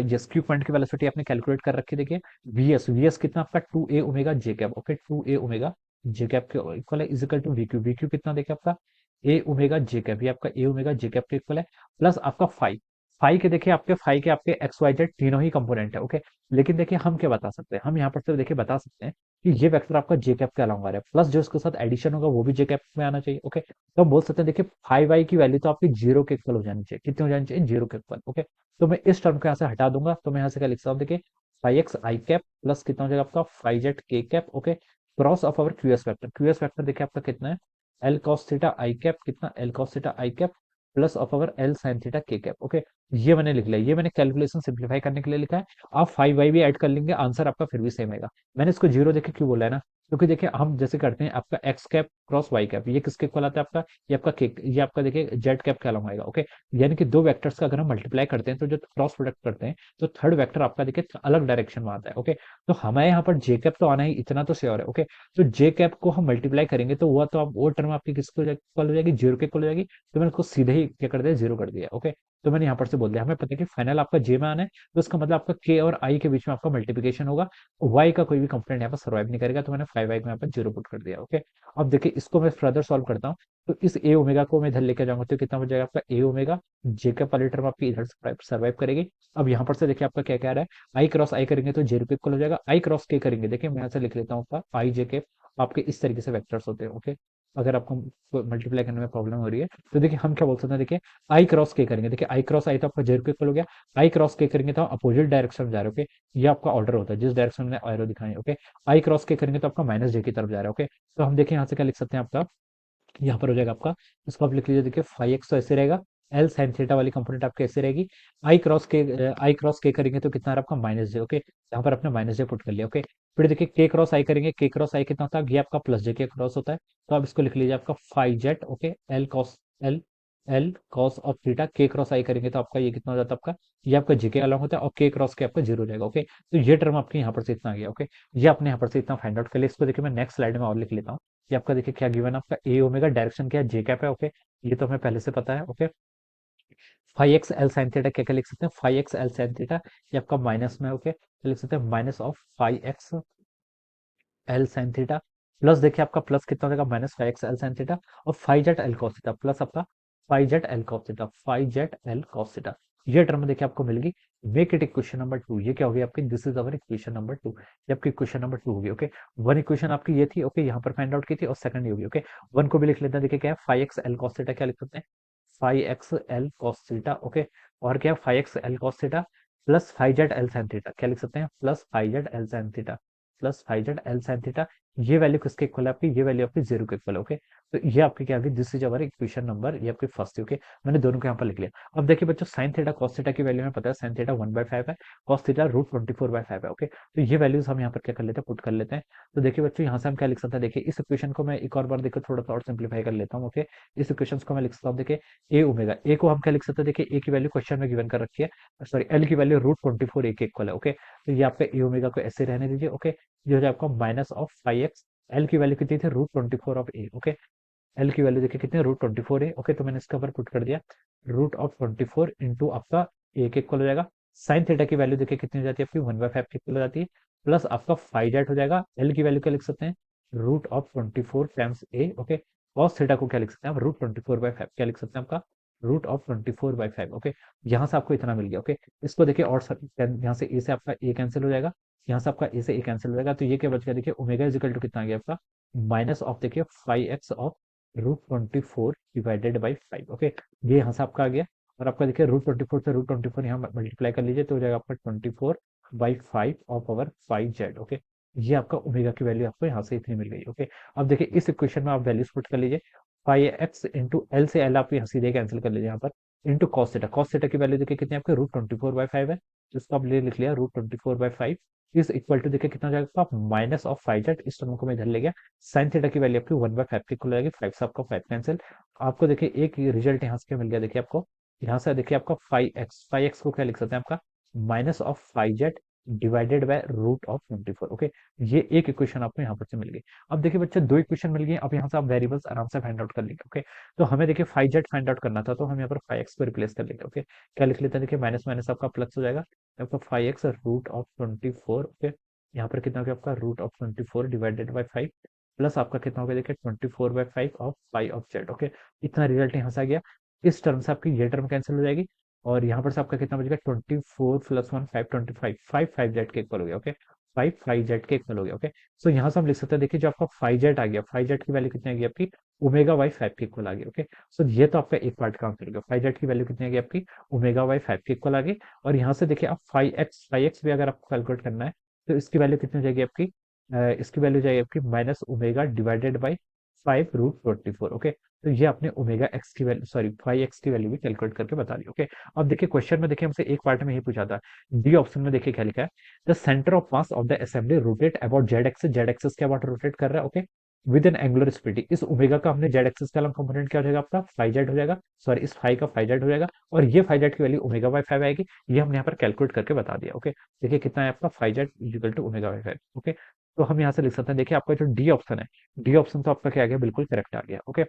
यस, क्यू पॉइंट की वेलोसिटी आपने कैलकुलेट कर रखी है। देखिए वीएस, वीएस कितना आपका 2a omega J cap. Okay, 2a omega J cap के इक्वल है, is equal to VQ, VQ कितना देखिए आपका a ओमेगा जे कैप, ये आपका a ओमेगा जे कैप के इक्वल है, प्लस आपका फाइव, फाइव के देखिए आपके फाइव के आपके एक्स वाई जेड तीनों ही कंपोनेंट है। ओके, लेकिन देखिए हम क्या बता सकते हैं, हम यहाँ पर तो देखिए बता सकते हैं कि ये वेक्टर आपका जे कैप के अलॉन्ग आ रहा है, प्लस जो इसके साथ एडिशन होगा वो भी जे कैप में आना चाहिए। ओके, तो हम बोल सकते हैं देखिए फाइव वाई की वैल्यू तो आपकी जीरो के इक्वल हो जानी चाहिए, कितनी हो जानी चाहिए, जीरो के इक्वल। ओके, तो मैं इस टर्म को यहाँ से हटा दूंगा, तो मैं यहाँ से क्या लिख सकता हूँ, देखिए फाइव एक्स आई कैप प्लस कितना हो जाएगा आपका फाइव जेड के cap. Okay, cross of our QS vector, QS vector देखिए आपका कितना है, L cos theta I cap, कितना L cos theta I cap plus of our L sine theta के कैप। ओके, ये मैंने लिख लिया, ये मैंने कैलकुलेशन सिंप्लीफाई करने के लिए लिखा है। आप फाइव वाई भी ऐड कर लेंगे, आंसर आपका फिर भी सेम आएगा। मैंने इसको जीरो देखे क्यों बोला है ना, क्योंकि देखिए हम जैसे करते हैं आपका X cap cross Y cap, ये किसके इक्वल आता है आपका, ये आपका के, ये आपका देखिए जेड कैप के अलॉन्ग आएगा। ओके, यानी कि दो वेक्टर्स का अगर हम मल्टीप्लाई करते हैं तो जो क्रॉस प्रोडक्ट करते हैं तो थर्ड वेक्टर आपका देखिए अलग डायरेक्शन में आता है। ओके, तो हमारे यहाँ पर जे कैप तो आना ही, इतना तो श्योर है। ओके, तो जे कैप को हम मल्टीप्लाई करेंगे तो वो तो आप वो टर्म आपकी किसको इक्वल हो जाएगी, जीरो के इक्वल हो जाएगी, तो मैंने उसको सीधे ही क्या कर दिया, जीरो कर दिया। ओके, तो मैंने यहाँ पर से बोल दिया, हमें पता है कि फाइनल आपका जे में आना है, तो इसका मतलब आपका के और आई के बीच में आपका मल्टीप्लिकेशन होगा, वाई का कोई भी कंपोनेंट यहाँ पर सर्वाइव नहीं करेगा, तो मैंने 5 वाई को यहाँ पर 0 पुट कर दिया। ओके, अब देखिए इसको मैं फर्दर सॉल्व करता हूँ, तो इस ए ओमेगा को मैं इधर लेकर जाऊंगा, तो कितना हो जाएगा आपका ए ओमेगा, जे का पहली टर्म आपकी इधर सर्वाइव करेगी। अब यहाँ पर से देखिए आपका क्या कह रहा है, आई क्रॉस आई करेंगे तो जे रूपी इक्वल हो जाएगा, आई क्रॉस के करेंगे, देखिए मैं यहाँ से लिख लेता हूँ आपका आई जे के, आपके इस तरीके से वेक्टर्स होते हैं। ओके, अगर आपको मल्टीप्लाई करने में प्रॉब्लम हो रही है, तो देखिए हम क्या बोल सकते हैं, देखिए आई क्रॉस के करेंगे, देखिए आई क्रॉस आई तो आपका जे रूपी इक्वल हो गया, आई क्रॉस के करेंगे तो अपोजिट डायरेक्शन में जा रहे हैं। ओके, ये आपका ऑर्डर होता है जिस डायरेक्शन में एरो दिखाएं। ओके, आई क्रॉस के करेंगे तो आपका माइनस जे की तरफ जा रहा है। ओके, तो हम देखिए यहाँ से क्या लिख सकते हैं, आपका यहाँ पर हो जाएगा आपका, इसको आप लिख लीजिए, देखिए फाइव एक्स तो ऐसे रहेगा, एल साइन थीटा वाली कंपोनेंट आपके ऐसे रहेगी, आई क्रॉस के करेंगे तो कितना आ रहा है आपका माइनस जे। ओके, यहाँ पर आपने माइनस जे पुट कर लिया। ओके, फिर देखिए के क्रॉस आई करेंगे, के क्रॉस आई कितना होता है, ये आपका प्लस जे के क्रॉस होता है, तो आप इसको लिख लीजिए आपका five jet. Okay, L L cos of theta, K cross I करेंगे तो आपका ये कितना हो जाता है आपका, ये आपका जेके अलॉन्ग होता है, और के क्रॉस के आपका जीरो हो जाएगा। ओके, तो ये टर्म आपके यहाँ पर से इतना आ गया। ओके, ये आपने यहाँ पर से इतना फाइंड आउट कर लिया, इसको देखिए मैं नेक्स्ट स्लाइड में और लिख लेता हूँ। ये आपका देखिए क्या गिवन है, आपका ए ओमेगा, डायरेक्शन क्या है, जे कैप है। ओके, ये तो हमें पहले से पता है। Okay, five X L sine theta क्या क्या लिख सकते हैं, five X L sine theta, ये आपका माइनस में। ओके, तो लिख सकते हैं minus of five X L sine theta, plus देखिए आपका प्लस कितना हो जाएगा, minus five X L sine theta, और five Z L cos theta, plus आपका five Z L cos theta, five Z L cos theta, ये टर्म देखिए आपको मिलेगी। मेक इट इक्वेशन नंबर 2, ये क्या होगी आपकी, this is our equation number 2, ये आपकी इक्वेशन नंबर 2 होगी। ओके, वन इक्वेशन आपकी ये थी, ओके, यहाँ पर फाइंड आउट की थी, और सेकंड ये होगी। ओके, वन को भी लिख लेते हैं, देखिए क्या है, five X L cos theta क्या लिख सकते हैं, five X L cos theta. Okay, और क्या है, five X L cos theta plus five Z L sine theta, क्या लिख सकते हैं, plus five Z L sine theta, plus five Z L sine theta, ये वैल्यू किसके इक्वल है आपकी, ये वैल्यू आपकी जीरो के इक्वल है। ओके, तो ये आपकी क्या होगी, this is our equation number, ये आपकी फर्स्ट है। ओके, मैंने दोनों को यहाँ पर लिख लिया। अब देखिए बच्चों, साइन थीटा कॉस थीटा की वैल्यू हमें पता है, साइन थीटा 1/5 है, कॉस थीटा √24/5 है। ओके, तो ये वैल्यूज हम यहाँ पर क्या कर लेते हैं, पुट कर लेते हैं। तो देखिए बच्चों, यहाँ से हम क्या लिख सकते हैं, देखिए इस इक्वेशन को मैं एक और बार देखो थोड़ा सा और सिंप्लीफाई कर लेता हूँ। ओके, इस इक्वेशन को मैं लिख सकता हूँ, देखिए ए ओमेगा, ए को हम क्या लिख सकते हैं, देखिए ए की वैल्यू क्वेश्चन में गिवन कर रखी है, सॉरी एल की वैल्यू √24 ए के इक्वल है। ओके, तो ये आपका ए ओमेगा को ऐसे रहने दीजिए। ओके, ये हो जाए आपका minus of five X, L की वैल्यू कितनी थी, √24 ऑफ ए। ओके, एल की वैल्यू देखिए कितनी, √24 है। ओके, तो मैंने इसके ऊपर पुट कर दिया, √24 इंटू आपका ए के इक्वल हो जाएगा। साइन थीटा की वैल्यू देखिए कितनी हो जाती है आपकी, 1/5 के इक्वल हो जाती है, प्लस आपका फाइव जेट हो जाएगा, एल की वैल्यू क्या लिख सकते हैं, √24 टाइम्स ए। ओके, कॉस थीटा को क्या लिख सकते हैं आप, √24/5 क्या लिख सकते हैं आपका, √24/5। ओके, यहाँ से आपको इतना मिल गया। ओके, इसको देखिए और यहाँ से ए से आपका ए कैंसिल हो जाएगा, यहाँ से आपका ए से ए कैंसिल हो जाएगा, तो ये क्या बच गया, देखिए ओमेगा इज इक्वल टू कितना आ गया आपका, माइनस ऑफ देखिए five x of √24 divided by 5। Okay, ये यहाँ से आपका आ गया, और आपका देखिए √24 से √24 यहाँ मल्टीप्लाई कर लीजिए, तो हो जाएगा आपका 24/5 ऑफ पावर 5 जेड। ओके, ये आपका ओमेगा की वैल्यू आपको यहाँ से इतनी मिल गई। ओके, अब देखिए इस इक्वेशन में आप वैल्यूज पुट कर लीजिए, फाइव एक्स इंटू एल से एल आप यहाँ सीधे कैंसिल कर लीजिए यहाँ पर, इंटू कॉस थीटा की वैल्यू देखिए कितनी है आपकी, √24/5 है, तो इसको आप लिख लिया √24/5 इज इक्वल टू देखिए कितना हो जाएगा आपका, माइनस ऑफ फाइव जेड, इस टर्म को मैं इधर ले गया, साइन थीटा की वैल्यू आपकी 1/5 की इक्वल आएगी, 5 से आपका 5 कैंसिल, आपको देखिए एक रिजल्ट यहाँ से क्या मिल गया, देखिए आपको यहाँ से देखिए आपका 5x को क्या लिख सकते हैं आपका, minus of five Z divided by √24। Okay, ये एक इक्वेशन आपको यहाँ पर से मिल गई। अब देखिए बच्चे, दो इक्वेशन मिल गई, अब यहाँ से आप वेरिएबल्स आराम से फाइंड आउट कर लेंगे। ओके, तो हमें देखिए फाइव जेड फाइंड आउट करना था, तो हम यहाँ पर 5x को रिप्लेस कर लेंगे। ओके, क्या लिख लेते हैं, देखिए माइनस माइनस आपका प्लस हो जाएगा, आपका 5x √24। ओके, यहाँ पर कितना हो गया आपका, √24 डिवाइडेड बाई 5, प्लस आपका कितना हो गया, देखिए 24/5 ऑफ 5 ऑफ जेड। ओके, इतना रिजल्ट यहाँ से आ गया, इस टर्म से आपकी ये टर्म कैंसिल हो जाएगी, और यहाँ पर से आपका कितना बचेगा, 24 प्लस 1 5, 25, 5 जेड के इक्वल हो गया। ओके, 5 जेड के इक्वल हो गया। ओके, सो यहाँ से हम लिख सकते हैं, देखिए जो आपका 5 जेड आ गया, 5 जेड की वैल्यू कितनी आ गई आपकी, ओमेगा/5 के इक्वल आ गई। ओके, सो ये तो आपका एक पार्ट का आंसर हो गया, 5 जेड की वैल्यू कितनी आ गई आपकी, ओमेगा/5 के इक्वल आ गई। और यहाँ से देखिए आप 5x भी अगर आपको कैलकुलेट करना है, तो इसकी वैल्यू कितनी हो जाएगी आपकी, इसकी वैल्यू जाएगी आपकी minus omega divided by 5 √24। Okay, तो ये आपने ओमेगा एक्स की वैल्यू, सॉरी 5x की वैल्यू भी कैलकुलेट करके बता दी। ओके, अब देखिए क्वेश्चन में देखिए हमसे एक पार्ट में यही पूछा था, डी ऑप्शन में देखिए क्या लिखा है, the centre of mass of the assembly rotate about Z axis के अबाउट रोटेट कर रहा है। Okay, with an angular speed, इस ओमेगा का हमने जेड एक्सिस का कंपोनेंट क्या हो जाएगा आपका, 5 जेड हो जाएगा, सॉरी इस 5 का 5 जेड हो जाएगा, और ये 5 जेड की वैल्यू ओमेगा/5 आएगी, ये हमने यहाँ पर कैलकुलेट करके बता दिया। ओके, देखिए कितना है आपका, 5 जेड इक्वल टू ओमेगा/5। ओके, तो हम यहाँ से लिख सकते हैं, देखिए आपका जो डी ऑप्शन है, डी ऑप्शन तो आपका क्या आ गया, बिल्कुल करेक्ट आ गया। ओके,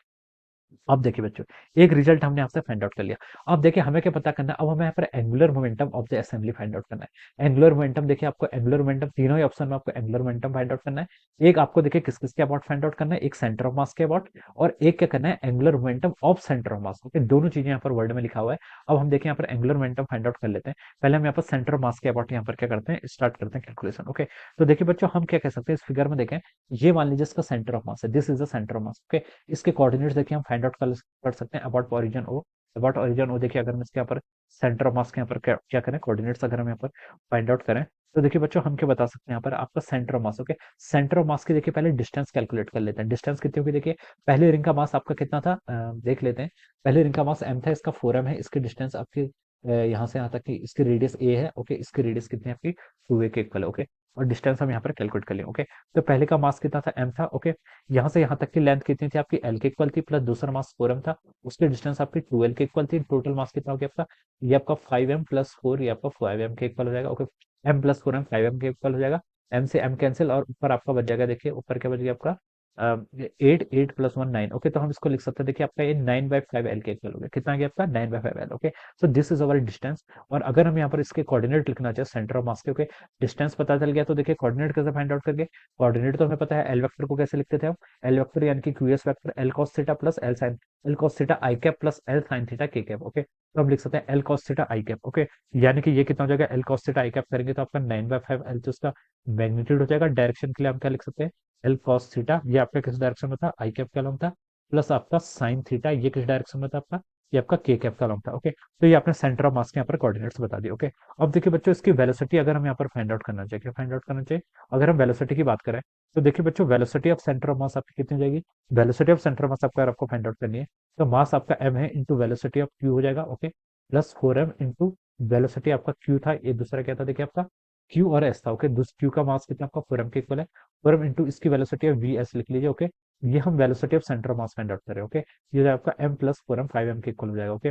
अब देखिए बच्चों, एक रिजल्ट हमने आपसे फाइंड आउट कर लिया। अब देखिए हमें क्या पता करना है, अब हमें यहाँ पर angular momentum of the assembly find out करना है। एंगुलर मोमेंटम देखिए, आपको एंगुलर मोमेंटम तीनों ही ऑप्शन में आपको एंगुलर मोमेंटम फाइंड आउट करना है। एक आपको देखिए किस किस के अबाउट फाइंड आउट करना है, एक सेंटर ऑफ मास के अबाउट, और एक क्या करना है, angular momentum of centre of mass. Okay, दोनों चीजें यहाँ पर वर्ड में लिखा हुआ है। अब हम देखिए यहाँ पर एंगुलर मोमेंटम फाइंड आउट कर लेते हैं। पहले हम यहाँ पर सेंटर ऑफ मास के अबाउट यहाँ पर क्या करते हैं, स्टार्ट करते हैं कैलकुलेशन। ओके, तो देखिए बच्चों, हम क्या कह सकते हैं इस फिगर में देखें, ये मान लीजिए इसका सेंटर ऑफ मास है, this is the centre of mass. Okay, इसके कोऑर्डिनेट्स देखिए हम फाइंड आउट कर सकते हैं about origin O. About origin O देखिए, अगर हम इसके यहाँ पर सेंटर ऑफ मास के यहाँ पर क्या करें, कोऑर्डिनेट्स अगर हम यहाँ पर फाइंड आउट करें, तो देखिए बच्चों हम क्या बता सकते हैं यहाँ पर, आपका centre of mass. Okay, centre of मास की देखिए पहले डिस्टेंस कैलकुलेट कर लेते हैं। डिस्टेंस कितनी होगी, देखिए पहले रिंग का मास आपका कितना था, देख लेते हैं। पहले रिंग का मास m था, इसका 4m है, इसकी डिस्टेंस आपकी यहाँ से यहाँ तक की इसकी रेडियस a है। ओके, इसकी रेडियस कितनी है आपकी 2a के इक्वल है। ओके, और डिस्टेंस हम यहाँ पर कैलकुलेट कर लें। ओके, तो पहले का मास कितना था, m था। ओके, यहाँ से यहाँ तक की लेंथ कितनी थी आपकी, l के इक्वल थी, प्लस दूसरा मास 4m था, उसकी डिस्टेंस आपकी 2l के इक्वल थी। टोटल मास कितना हो गया आपका, ये आपका 5m प्लस 4, ये आपका 5m के इक्वल हो जाएगा। Okay, m plus 4m 5m के इक्वल हो जाएगा। m से m कैंसिल, और ऊपर आपका बच जाएगा, देखिए ऊपर क्या बच गया आपका, 8 प्लस 1 9। ओके, तो हम इसको लिख सकते हैं, देखिए आपका ये 9/5l के इक्वल हो गया। कितना आ गया आपका, 9/5l। Okay, so this is our distance. और अगर हम यहाँ पर इसके कोऑर्डिनेट लिखना चाहे सेंटर ऑफ मास के, ओके, डिस्टेंस पता चल गया, तो देखिए कोऑर्डिनेट कैसे फाइंड आउट करके, कोऑर्डिनेट तो हमें पता है, एल वेक्टर को कैसे लिखते थे हम, एल वेक्टर यानी कि QS vector, L cos theta plus L sine, L cos theta I cap plus L sine theta के कैप। ओके, तो हम लिख सकते हैं L cos theta I cap. Okay, यानी कि ये कितना हो जाएगा, L cos theta I cap करेंगे तो आपका 9/5l तो उसका मैग्नीट्यूड हो जाएगा। डायरेक्शन के लिए हम क्या लिख सकते हैं, एल कॉस थीटा, ये आपका किस डायरेक्शन में था, आई कैप का लॉन्ग था, प्लस आपका साइन थीटा, ये किस डायरेक्शन में था आपका, ये आपका के कैप का लॉन्ग था। ओके, तो ये आपने सेंटर ऑफ मास के यहाँ पर कोऑर्डिनेट्स बता दिए। ओके, अब देखिए बच्चों, इसकी वेलोसिटी अगर हम यहाँ पर फाइंड आउट करना चाहिए, क्या फाइंड आउट करना चाहिए, अगर हम वेलोसिटी की बात करें, तो देखिए बच्चों, वेलोसिटी ऑफ सेंटर ऑफ मास आपकी कितनी हो जाएगी, वेलोसिटी ऑफ सेंटर ऑफ मास आपका, अगर आपको फाइंड आउट करनी है, तो मास आपका m है इंटू वेलोसिटी ऑफ q हो जाएगा। Okay, plus 4m into velocity आपका q था, ये दूसरा क्या था, देखिए आपका q और s था। ओके, q का मास कितना आपका 4m के इक्वल है, 4m इंटू इसकी वेलोसिटी ऑफ vs लिख लीजिए। ओके, ये हम velocity of centre of mass find out कर रहे हैं। ओके, ये जो आपका m प्लस 4m 5m के इक्वल हो जाएगा। ओके,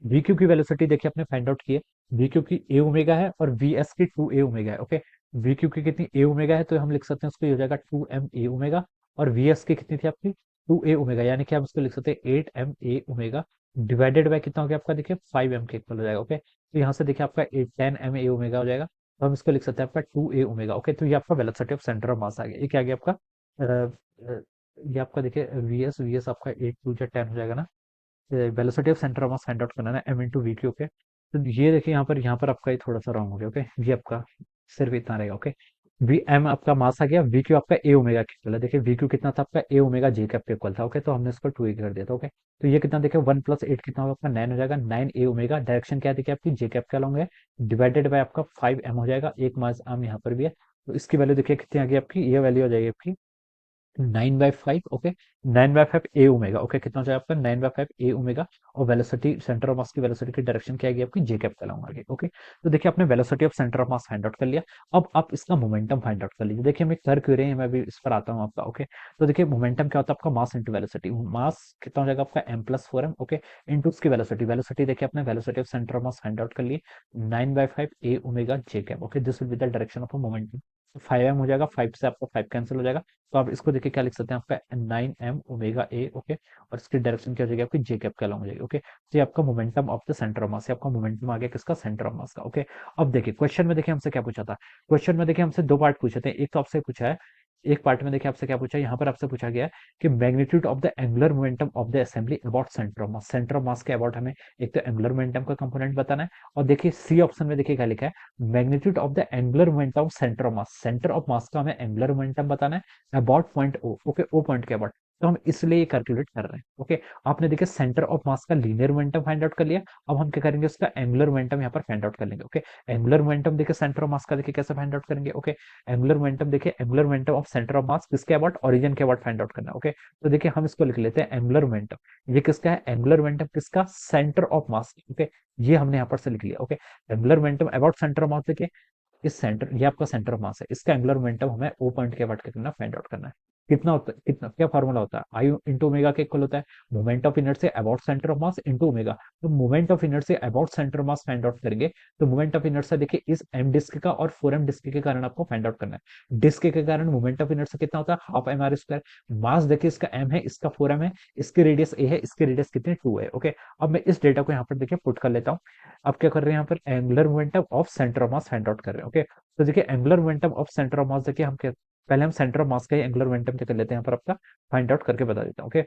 वी क्यू की वेलोसिटी देखिए आपने फाइंड आउट की है, वी क्यू की ए ओमेगा है और वी एस की 2a ओमेगा है। ओके, वी क्यू की कितनी ए ओमेगा है, तो हम लिख सकते हैं उसको, ये हो जाएगा 2m a ओमेगा, और वी एस की कितनी थी आपकी 2a ओमेगा, यानी कि हम उसको लिख सकते हैं 8m a omega, divided by कितना हो गया आपका, देखिए 5m के इक्वल हो जाएगा। ओके, तो यहाँ से देखिए आपका 10m a ओमेगा हो जाएगा, तो हम इसको लिख सकते हैं आपका 2a ओमेगा। ओके, तो ये आपका velocity of centre of mass आ गया। ये क्या आ गया आपका, ये आपका देखिए वी एस आपका 8 2 10 हो जाएगा ना, velocity of centre of mass find out करना है m into we Q. Okay, तो ये देखिए यहाँ पर आपका ये थोड़ा सा रॉन्ग हो गया। ओके, ये आपका सिर्फ इतना रहेगा। ओके, वी एम आपका मास आ गया, वी क्यू आपका ए ओमेगा के इक्वल है। देखिए वी क्यू कितना था आपका, ए ओमेगा जे कैप के इक्वल था। ओके, तो हमने इसको 2a कर दिया था। ओके, तो ये कितना देखिए 1 प्लस 8 कितना होगा आपका 9 हो जाएगा, 9 ए ओमेगा, डायरेक्शन क्या है देखिए आपकी जे कैप का लॉन्ग है, डिवाइडेड बाय आपका 5m हो जाएगा, एक मास आम यहाँ पर भी है, तो इसकी वैल्यू देखिए कितनी आ गई आपकी, ये वैल्यू हो जाएगी आपकी 9/5। Okay, 9/5 A omega. ओके, कितना हो जाएगा आपका 9/5 ए ओमेगा, और वेलोसिटी सेंटर ऑफ मास की वेलोसिटी की डायरेक्शन क्या आएगी आपकी, जे कैप कहलाऊंगा आगे। ओके, तो देखिए आपने velocity of centre of mass find out कर लिया। अब आप इसका मोमेंटम फाइंड आउट कर लीजिए। देखिए हम एक कर क्यों रहे हैं, मैं अभी इस पर आता हूँ आपका। ओके, तो देखिए मोमेंटम क्या होता है आपका, मास इंटू वेलोसिटी, मास कितना हो जाएगा आपका m plus 4m। Okay, into उसकी वेलोसिटी, वेलोसिटी देखिए आपने velocity of centre of mass find out कर ली 9/5 A omega J cap. Okay, this will be the direction of momentum, 5m हो जाएगा, 5 से आपका 5 कैंसिल हो जाएगा, तो आप इसको देखिए क्या लिख सकते हैं आपका 9m ओमेगा ए। ओके, और इसकी डायरेक्शन क्या हो जाएगी आपकी, जे कैप के अलॉन्ग हो जाएगी। ओके, तो ये आपका momentum of the centre of mass है, आपका मोमेंटम आ गया किसका, सेंटर ऑफ मास का। ओके, अब देखिए क्वेश्चन में देखिए हमसे क्या पूछा था, क्वेश्चन में देखिए हमसे दो पार्ट पूछे थे, एक तो आपसे पूछा है, एक पार्ट में देखिए आपसे क्या पूछा है, यहाँ पर आपसे पूछा गया है कि magnitude of the angular momentum of the assembly about centre of mass, centre of मास के अबाउट हमें एक तो एंगुलर मोमेंटम का कंपोनेंट बताना है, और देखिए सी ऑप्शन में देखिए क्या लिखा है, magnitude of the angular momentum centre of mass, centre of mass का हमें एंगुलर मोमेंटम बताना है about point O. Okay, O point के अबाउट, तो हम इसलिए ये कैलकुलेट कर रहे हैं। ओके, आपने देखिए सेंटर ऑफ मास का लीनियर मोमेंटम फाइंड आउट कर लिया, अब हम क्या करेंगे, उसका एंगुलर मोमेंटम यहाँ पर फाइंड आउट कर लेंगे। ओके, एंगुलर मोमेंटम देखिए सेंटर ऑफ मास का देखिए कैसे फाइंड आउट करेंगे। ओके, एंगुलर मोमेंटम देखिए, angular momentum of centre of मास किसके अबाउट, ओरिजिन के अबाउट फाइंड आउट करना है। ओके, तो देखिए हम इसको लिख लेते हैं एंगुलर मोमेंटम, ये किसका है, एंगुलर मोमेंटम किसका, सेंटर ऑफ मास। ओके, ये हमने यहाँ पर से लिख लिया। Okay, angular momentum about centre of मास देखिए, इस सेंटर, ये आपका सेंटर ऑफ मास है, इसका एंगुलर मोमेंटम हमें ओ पॉइंट के अबाउट करना, फाइंड आउट करना है। कितना होता है, कितना क्या फॉर्मूला होता है, आई इंटू ओमेगा के इक्वल होता है moment of inertia about centre of mass into omega. तो moment of inertia about centre of mass find out करेंगे, तो मोमेंट ऑफ इनर्शिया देखिए इस एम डिस्क का और 4m डिस्क के कारण आपको फाइंड आउट करना है। डिस्क के कारण मोमेंट ऑफ इनर्शिया कितना होता है, हाफ एम आर स्क्वायर। मास देखिए इसका m है, इसका 4m है, इसकी रेडियस a है, इसकी रेडियस कितनी 2 है। ओके, अब मैं इस डेटा को यहाँ पर देखिए पुट कर लेता हूँ। अब क्या कर रहे हैं यहाँ पर, angular momentum of centre of mass find out कर रहे हैं। ओके, तो देखिए angular momentum of centre of मास देखिए हम क्या, पहले हम सेंटर ऑफ मास का ही एंगुलर मोमेंटम कर लेते हैं यहाँ पर आपका, फाइंड आउट करके बता देता हूँ। Okay,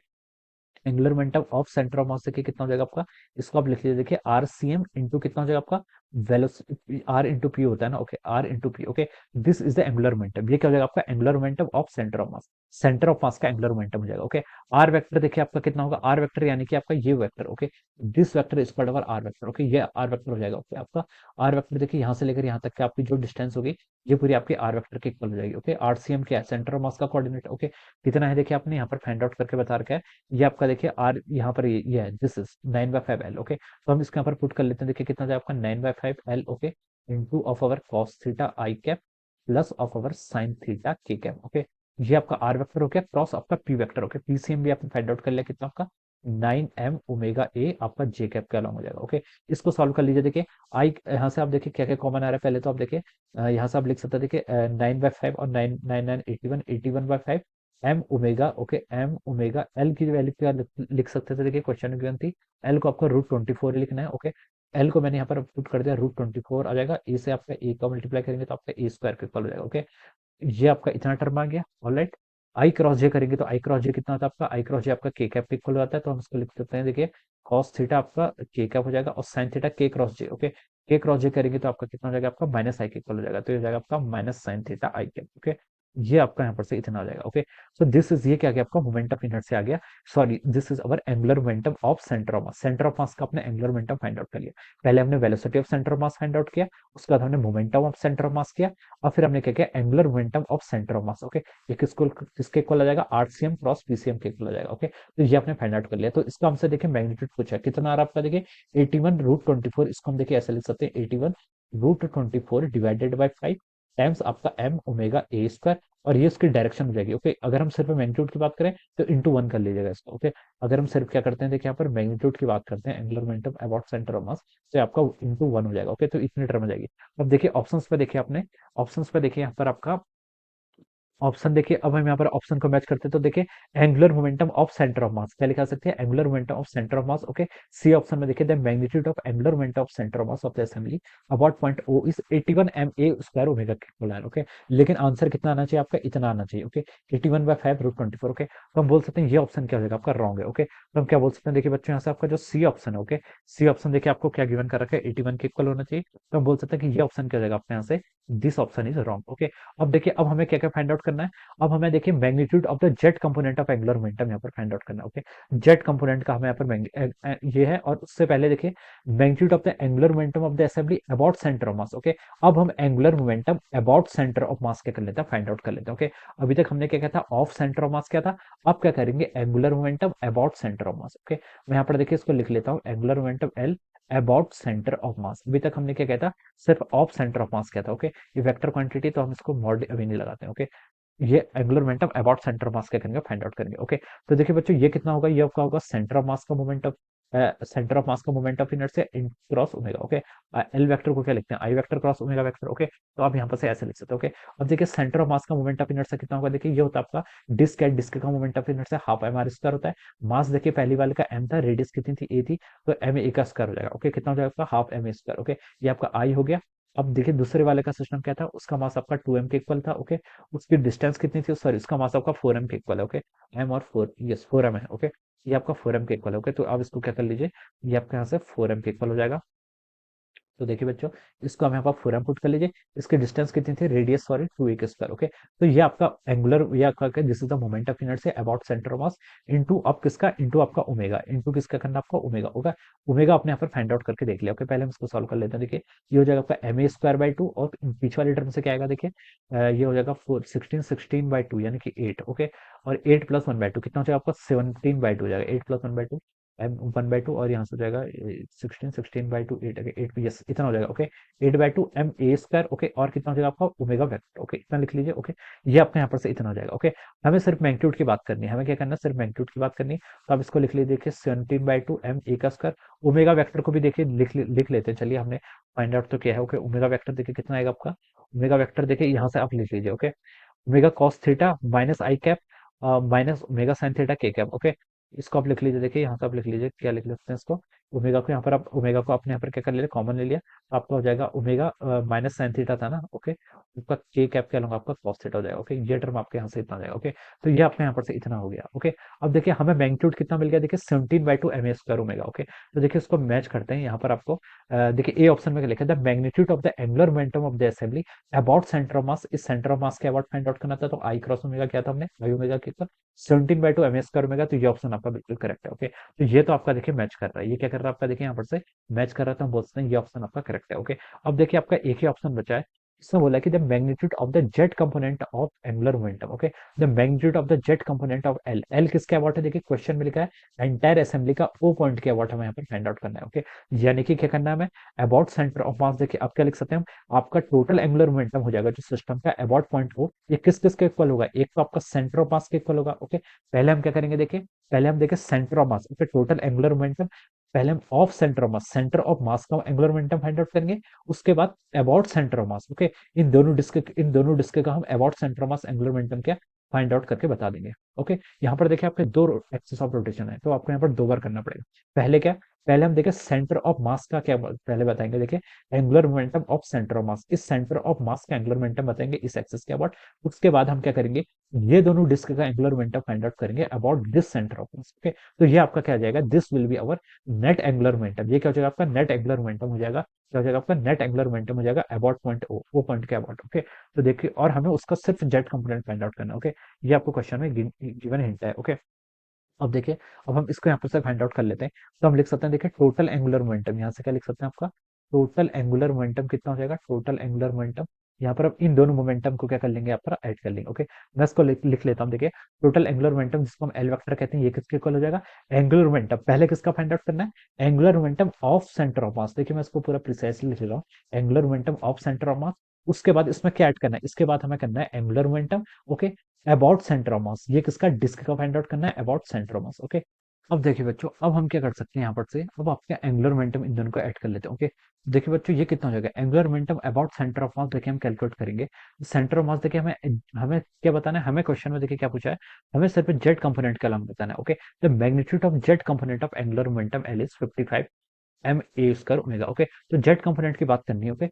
angular momentum of centre of मास देखिए कितना हो जाएगा आपका, इसको आप लिख लीजिए देखिए आर सी एम इंटू कितना हो जाएगा आपका, वेलोसिटी आर इंटू पी होता है ना। Okay, R into P. Okay, this is the angular momentum, ये क्या हो जाएगा आपका angular momentum of centre of mass, centre of mass का एंगुलर मोमेंटम हो जाएगा। ओके, आर वेक्टर देखिए आपका कितना होगा, आर वेक्टर यानी कि आपका ये vector. Okay, this vector is called R vector. Okay, ये आर वेक्टर हो जाएगा। ओके, आपका आर वेक्टर देखिए यहाँ से लेकर यहाँ तक की आपकी जो डिस्टेंस होगी ये पूरी आपकी आर वेक्टर के इक्वल हो जाएगी। ओके, आर सी एम क्या है, सेंटर ऑफ मास का कोऑर्डिनेट। ओके, कितना है देखिए आपने यहाँ पर फाइंड आउट करके बता रखा है, ये आपका देखिए आर यहाँ पर ये है, दिस इज 9/5 L। ओके, तो हम इसके यहाँ पर पुट कर लेते हैं, देखिए कितना जाए आपका 9/5 L। Okay, into of our cos theta I cap plus of our sign theta के कैप। ओके, ये आपका आर वेक्टर हो गया, क्रॉस आपका पी वेक्टर। ओके, पीसीएम भी आपने फाइंड आउट कर लिया, कितना आपका 9m ओमेगा a आपका जे कैप के अलॉन्ग हो जाएगा। ओके, इसको सॉल्व कर लीजिए। देखिए आई यहाँ से आप देखिए क्या क्या कॉमन आ रहा है, पहले तो आप देखिए यहाँ से आप लिख सकते हैं देखिए 9/5 और 9 9 9 81 M omega. Okay, M omega L की वैल्यू क्या लिख सकते थे, देखिए क्वेश्चन में गिवन थी एल को आपको √24 लिखना है। ओके, एल को मैंने यहाँ पर पुट कर दिया, √24 आ जाएगा, ए से आपका ए का मल्टीप्लाई करेंगे तो आपका ए स्क्वायर के इक्वल हो जाएगा। ओके, ये आपका इतना टर्म आ गया। ऑलराइट, आई क्रॉस जे करेंगे तो आई क्रॉस जे कितना होता है आपका, आई क्रॉस जे आपका के कैप इक्वल हो जाता है, तो हम इसको लिख सकते हैं देखिए कॉस थीटा आपका के कैप हो जाएगा और साइन थीटा के क्रॉस जे। ओके, के क्रॉस जे करेंगे तो आपका कितना हो जाएगा, आपका माइनस आई के इक्वल हो जाएगा, तो ये हो जाएगा आपका minus sign theta I cap. Okay, ये आपका यहाँ पर से इतना हो जाएगा। ओके, सो दिस इज, ये क्या गया आपका मोमेंट ऑफ इनर्शिया आ गया, sorry this is our angular momentum of centre of mass. Centre of mass का अपने एंगुलर मोमेंटम फाइंड आउट कर लिया, पहले हमने velocity of centre of mass find out किया, उसके बाद हमने मोमेंटम ऑफ सेंटर ऑफ मास किया, और फिर हमने क्या किया, angular momentum of centre of mass. Okay, ये किसके इक्वल आ जाएगा, आरसीएम क्रॉस पीसीएम के इक्वल आ जाएगा। ओके, तो ये आपने फाइंड आउट कर लिया, तो इसका हमसे देखिए मैग्नीट्यूड पूछा है, कितना आ रहा है आपका, देखिए 81√24, इसको हम देखिए ऐसे लिख सकते हैं 81√24 डिवाइडेड बाई 5 टाइम्स आपका एम ओमेगा ए स्क्वायर, और ये उसकी डायरेक्शन हो जाएगी। ओके, अगर हम सिर्फ मैग्नीट्यूड की बात करें तो इंटू 1 कर लीजिएगा इसको। ओके, अगर हम सिर्फ क्या करते हैं, देखिए यहाँ पर मैग्नीट्यूड की बात करते हैं, angular momentum about centre of मास, तो आपका इंटू 1 हो जाएगा। ओके, तो इतनी टर्म हो जाएगी। अब देखिए ऑप्शंस पे देखिए आपने, ऑप्शंस पे देखिए यहाँ पर आपका ऑप्शन देखिए, अब हम यहाँ पर ऑप्शन को मैच करते हैं तो देखिए angular momentum of centre of mass क्या लिखा सकते हैं, angular momentum of centre of mass. Okay, C option में देखिए the magnitude of angular momentum of centre of mass of the assembly about point O is 81 ma square omega के इक्वल है। ओके, लेकिन आंसर कितना आना चाहिए आपका, इतना आना चाहिए। ओके, 81/5√24। ओके, तो हम बोल सकते हैं ये ऑप्शन क्या हो जाएगा आपका, रॉन्ग है। ओके, तो हम क्या बोल सकते हैं, देखिए बच्चों यहाँ से आपका जो सी ऑप्शन है, ओके सी ऑप्शन देखिए आपको क्या गिवन कर रखा है, 81 के इक्वल होना चाहिए, तो हम बोल सकते हैं कि ये ऑप्शन क्या हो जाएगा आपका यहाँ से, this option is wrong. Okay, अब देखिए अब हमें क्या क्या फाइंड आउट करना है, अब हमें देखिए magnitude of the jet component of angular momentum यहाँ पर फाइंड आउट करना है। ओके, जेट कंपोनेंट का हमें यहाँ पर ये है, और उससे पहले देखिए magnitude of the angular momentum of the assembly about centre of mass. Okay, अब हम angular momentum about centre of mass क्या कर लेते हैं, फाइंड आउट कर लेते हैं। ओके, अभी तक हमने क्या किया था, ऑफ सेंटर ऑफ मास क्या था, अब क्या करेंगे angular momentum about centre of mass. Okay, मैं यहाँ पर देखिए इसको लिख लेता हूँ, angular momentum L about centre of मास। अभी तक हमने क्या किया था, सिर्फ ऑफ सेंटर ऑफ मास क्या था। ओके, ये वेक्टर क्वांटिटी तो हम इसको मॉड अभी नहीं लगाते हैं। ओके, ये angular momentum about centre of mass क्या करेंगे, फाइंड आउट करेंगे। ओके, तो देखिए बच्चों ये कितना होगा, ये आपका होगा सेंटर ऑफ मास का moment of, centre of mass का moment of inertia in cross omega. Okay, L vector को क्या लिखते हैं, I vector cross omega vector. Okay, तो आप यहाँ पर से ऐसे लिख सकते हो। ओके, अब देखिए सेंटर ऑफ मास का मोमेंट ऑफ इनर्शिया कितना होगा, देखिए ये होता है आपका डिस्क है, डिस्क का moment of inertia half M R square होता है। मास देखिए पहली वाले का एम था, रेडियस कितनी थी, ए थी, तो एम ए का स्क्वायर हो जाएगा। ओके, कितना हो जाएगा आपका, half M A square. Okay, ये आपका आई हो गया। अब देखिए दूसरे वाले का सिस्टम क्या था, उसका मास आपका 2m के इक्वल था। ओके, उसकी डिस्टेंस कितनी थी, सॉरी उसका मास आपका 4m के इक्वल है। ओके, m और 4, यस 4m है। ओके, ये आपका 4m के इक्वल है। ओके, तो आप इसको क्या कर लीजिए, ये आपके यहाँ से 4m के इक्वल हो जाएगा। तो देखिए बच्चों, इसको हम यहाँ पर 4m पुट कर लीजिए, इसकी डिस्टेंस कितनी थी, रेडियस सॉरी 2a के स्क्वायर। ओके, तो ये आपका एंगुलर, ये आपका this is the moment of inertia about centre of mass into अब किसका, इनटू आपका ओमेगा, इनटू किसका करना आपका, ओमेगा होगा। ओमेगा आपने यहाँ पर फाइंड आउट करके देख लिया। ओके, पहले हम इसको सॉल्व कर लेते हैं। देखिए ये हो जाएगा आपका ma² 2, और बीच वाली टर्म से क्या आएगा, देखिए ये हो जाएगा 16 16/2 यानी कि 8। ओके, और 8 + 1/2 कितना हो जाएगा आपका, 17/2 हो जाएगा, 8 + 1/2 m1/2 और यहाँ से हो जाएगा 16 बाई 2 8 यस इतना हो जाएगा ओके 8/2 ma²। ओके और कितना हो जाएगा आपका ओमेगा वेक्टर। ओके इतना लिख लीजिए। ओके ये अपने यहाँ पर से इतना हो जाएगा। ओके हमें सिर्फ मैग्नीट्यूड की बात करनी है, हमें क्या करना है सिर्फ मैग्नीट्यूड की बात करनी है। तो आप इसको लिख लीजिए, देखिए 17/2 ma²। ओमेगा वेक्टर को भी देखिए लिख लेते हैं। चलिए हमने फाइंड आउट तो किया है। ओके ओमेगा वेक्टर देखिए कितना आएगा आपका। ओमेगा वेक्टर देखिए यहाँ से आप लिख लीजिए। Okay omega cos theta minus I cap minus omega sine theta के कैप। ओके इसको आप लिख लीजिए। देखिए यहाँ से आप लिख लीजिए, क्या लिख लेते हैं इसको, ओमेगा को यहाँ पर आप ओमेगा को आपने यहाँ पर क्या कर लिया, कॉमन ले लिया, तो आपका हो जाएगा ओमेगा माइनस साइन थीटा था ना। ओके आपका के कैप क्या लूंगा, आपका कॉस थीटा हो जाएगा। ओके ये टर्म आपके यहाँ से इतना हो जाएगा। ओके तो ये आपके यहाँ पर से इतना हो गया। ओके अब देखिए हमें मैग्नीट्यूड कितना मिल गया, देखिए 17/2 ma² ओमेगा। ओके तो देखिए इसको मैच करते हैं यहाँ पर आपको। देखिए ए ऑप्शन में क्या लिखा था, magnitude of the angular momentum of the assembly about centre of मास। इस सेंटर ऑफ मास के अबाउट फाइंड आउट करना था, तो आई क्रॉस ओमेगा क्या था हमने, आई ओमेगा कितना 17/2 ma² ओमेगा। तो ये ऑप्शन आपका बिल्कुल करेक्ट है। ओके तो ये तो आपका देखिए मैच कर रहा है, ये क्या कर रहा है आपका, देखिए यहाँ पर से मैच कर रहा था, हम बोल सकते हैं ये ऑप्शन आपका करेक्ट है। ओके अब देखिए आपका एक ही ऑप्शन बचा है, इसमें बोला कि the magnitude of the jet component of angular momentum. Okay the magnitude of the jet component of L, L किसके अबाउट है, देखिए क्वेश्चन में लिखा है एंटायर असेंबली का ओ पॉइंट के अबाउट हमें यहाँ पर फाइंड आउट करना है। ओके यानी कि क्या करना है हमें, अबाउट सेंटर ऑफ मास। देखिए आप क्या लिख सकते हैं, आपका टोटल एंगुलर मोमेंटम हो जाएगा जो सिस्टम का अबाउट पॉइंट हो, ये किस किस के इक्वल होगा, एक तो आपका सेंटर ऑफ मास के इक्वल होगा। ओके पहले हम क्या करेंगे, देखिए पहले हम देखें centre of mass. Okay total angular momentum पहले हम of centre of mass, centre of mass का एंगुलर मोमेंटम फाइंड आउट करेंगे, उसके बाद about centre of mass. Okay in दोनों डिस्क का हम about centre of mass angular momentum क्या फाइंड आउट करके बता देंगे। ओके यहाँ पर देखिए आपके दो एक्सिस ऑफ रोटेशन है, तो आपको यहाँ पर दो बार करना पड़ेगा। पहले क्या, पहले हम देखें सेंटर ऑफ मास का क्या पहले बताएंगे, देखिए angular momentum of centre of मास, इस सेंटर ऑफ मास का एंगुलर मोमेंटम बताएंगे इस एक्सिस के अबाउट। उसके बाद हम क्या करेंगे, ये दोनों डिस्क का एंगुलर मोमेंटम फाइंड आउट करेंगे about this centre of mass. Okay तो ये आपका क्या आ जाएगा, this will be our net angular momentum. ये क्या हो जाएगा आपका, नेट एंगुलर मोमेंटम हो जाएगा, क्या हो जाएगा आपका, नेट एंगुलर मोमेंटम हो जाएगा अबाउट पॉइंट ओ पॉइंट के अबाउट। ओके तो देखिए और हमें उसका सिर्फ जेट कंपोनेंट फाइंड आउट करना है। ओके ये आपको क्वेश्चन में गिवन हिंट है। ओके अब देखिए, अब हम इसको यहाँ पर से फाइंड आउट कर लेते हैं। तो हम लिख सकते हैं, देखिए टोटल एंगुलर मोमेंटम, यहाँ से क्या लिख सकते हैं आपका, टोटल एंगुलर मोमेंटम कितना हो जाएगा, टोटल एंगुलर मोमेंटम। यहाँ पर अब इन दोनों मोमेंटम को क्या कर लेंगे, यहाँ पर ऐड कर लेंगे। ओके मैं इसको लिख लेता हूँ। देखिए टोटल एंगुलर मोमेंटम जिसको हम एल वेक्टर कहते हैं, ये किसके इक्वल हो जाएगा, एंगुलर मोमेंटम। पहले किसका फाइंड आउट करना है, angular momentum of centre of मास। देखिए मैं इसको पूरा प्रिसाइसली लिख रहा हूँ, angular momentum of centre of मास। उसके बाद इसमें क्या ऐड करना है, इसके बाद हमें करना है angular momentum okay about centre of मास। ये किसका, डिस्क का फाइंड आउट करना है about centre of mass. Okay अब देखिए बच्चों, अब हम क्या कर सकते हैं यहाँ पर से, अब आपके एंगुलर मोमेंटम इन दोनों को ऐड कर लेते हैं। ओके देखिए बच्चों ये कितना हो जाएगा, angular momentum about centre of मास। देखिए हम कैलकुलेट करेंगे सेंटर ऑफ मास। देखिए हमें हमें क्या बताना है, हमें क्वेश्चन में देखिए क्या पूछा है, हमें सिर्फ जेड कंपोनेंट का नाम बताना है। Okay the magnitude of Z component of angular momentum L is 55 ma² omega. Okay तो जेड कंपोनेंट की बात करनी है। ओके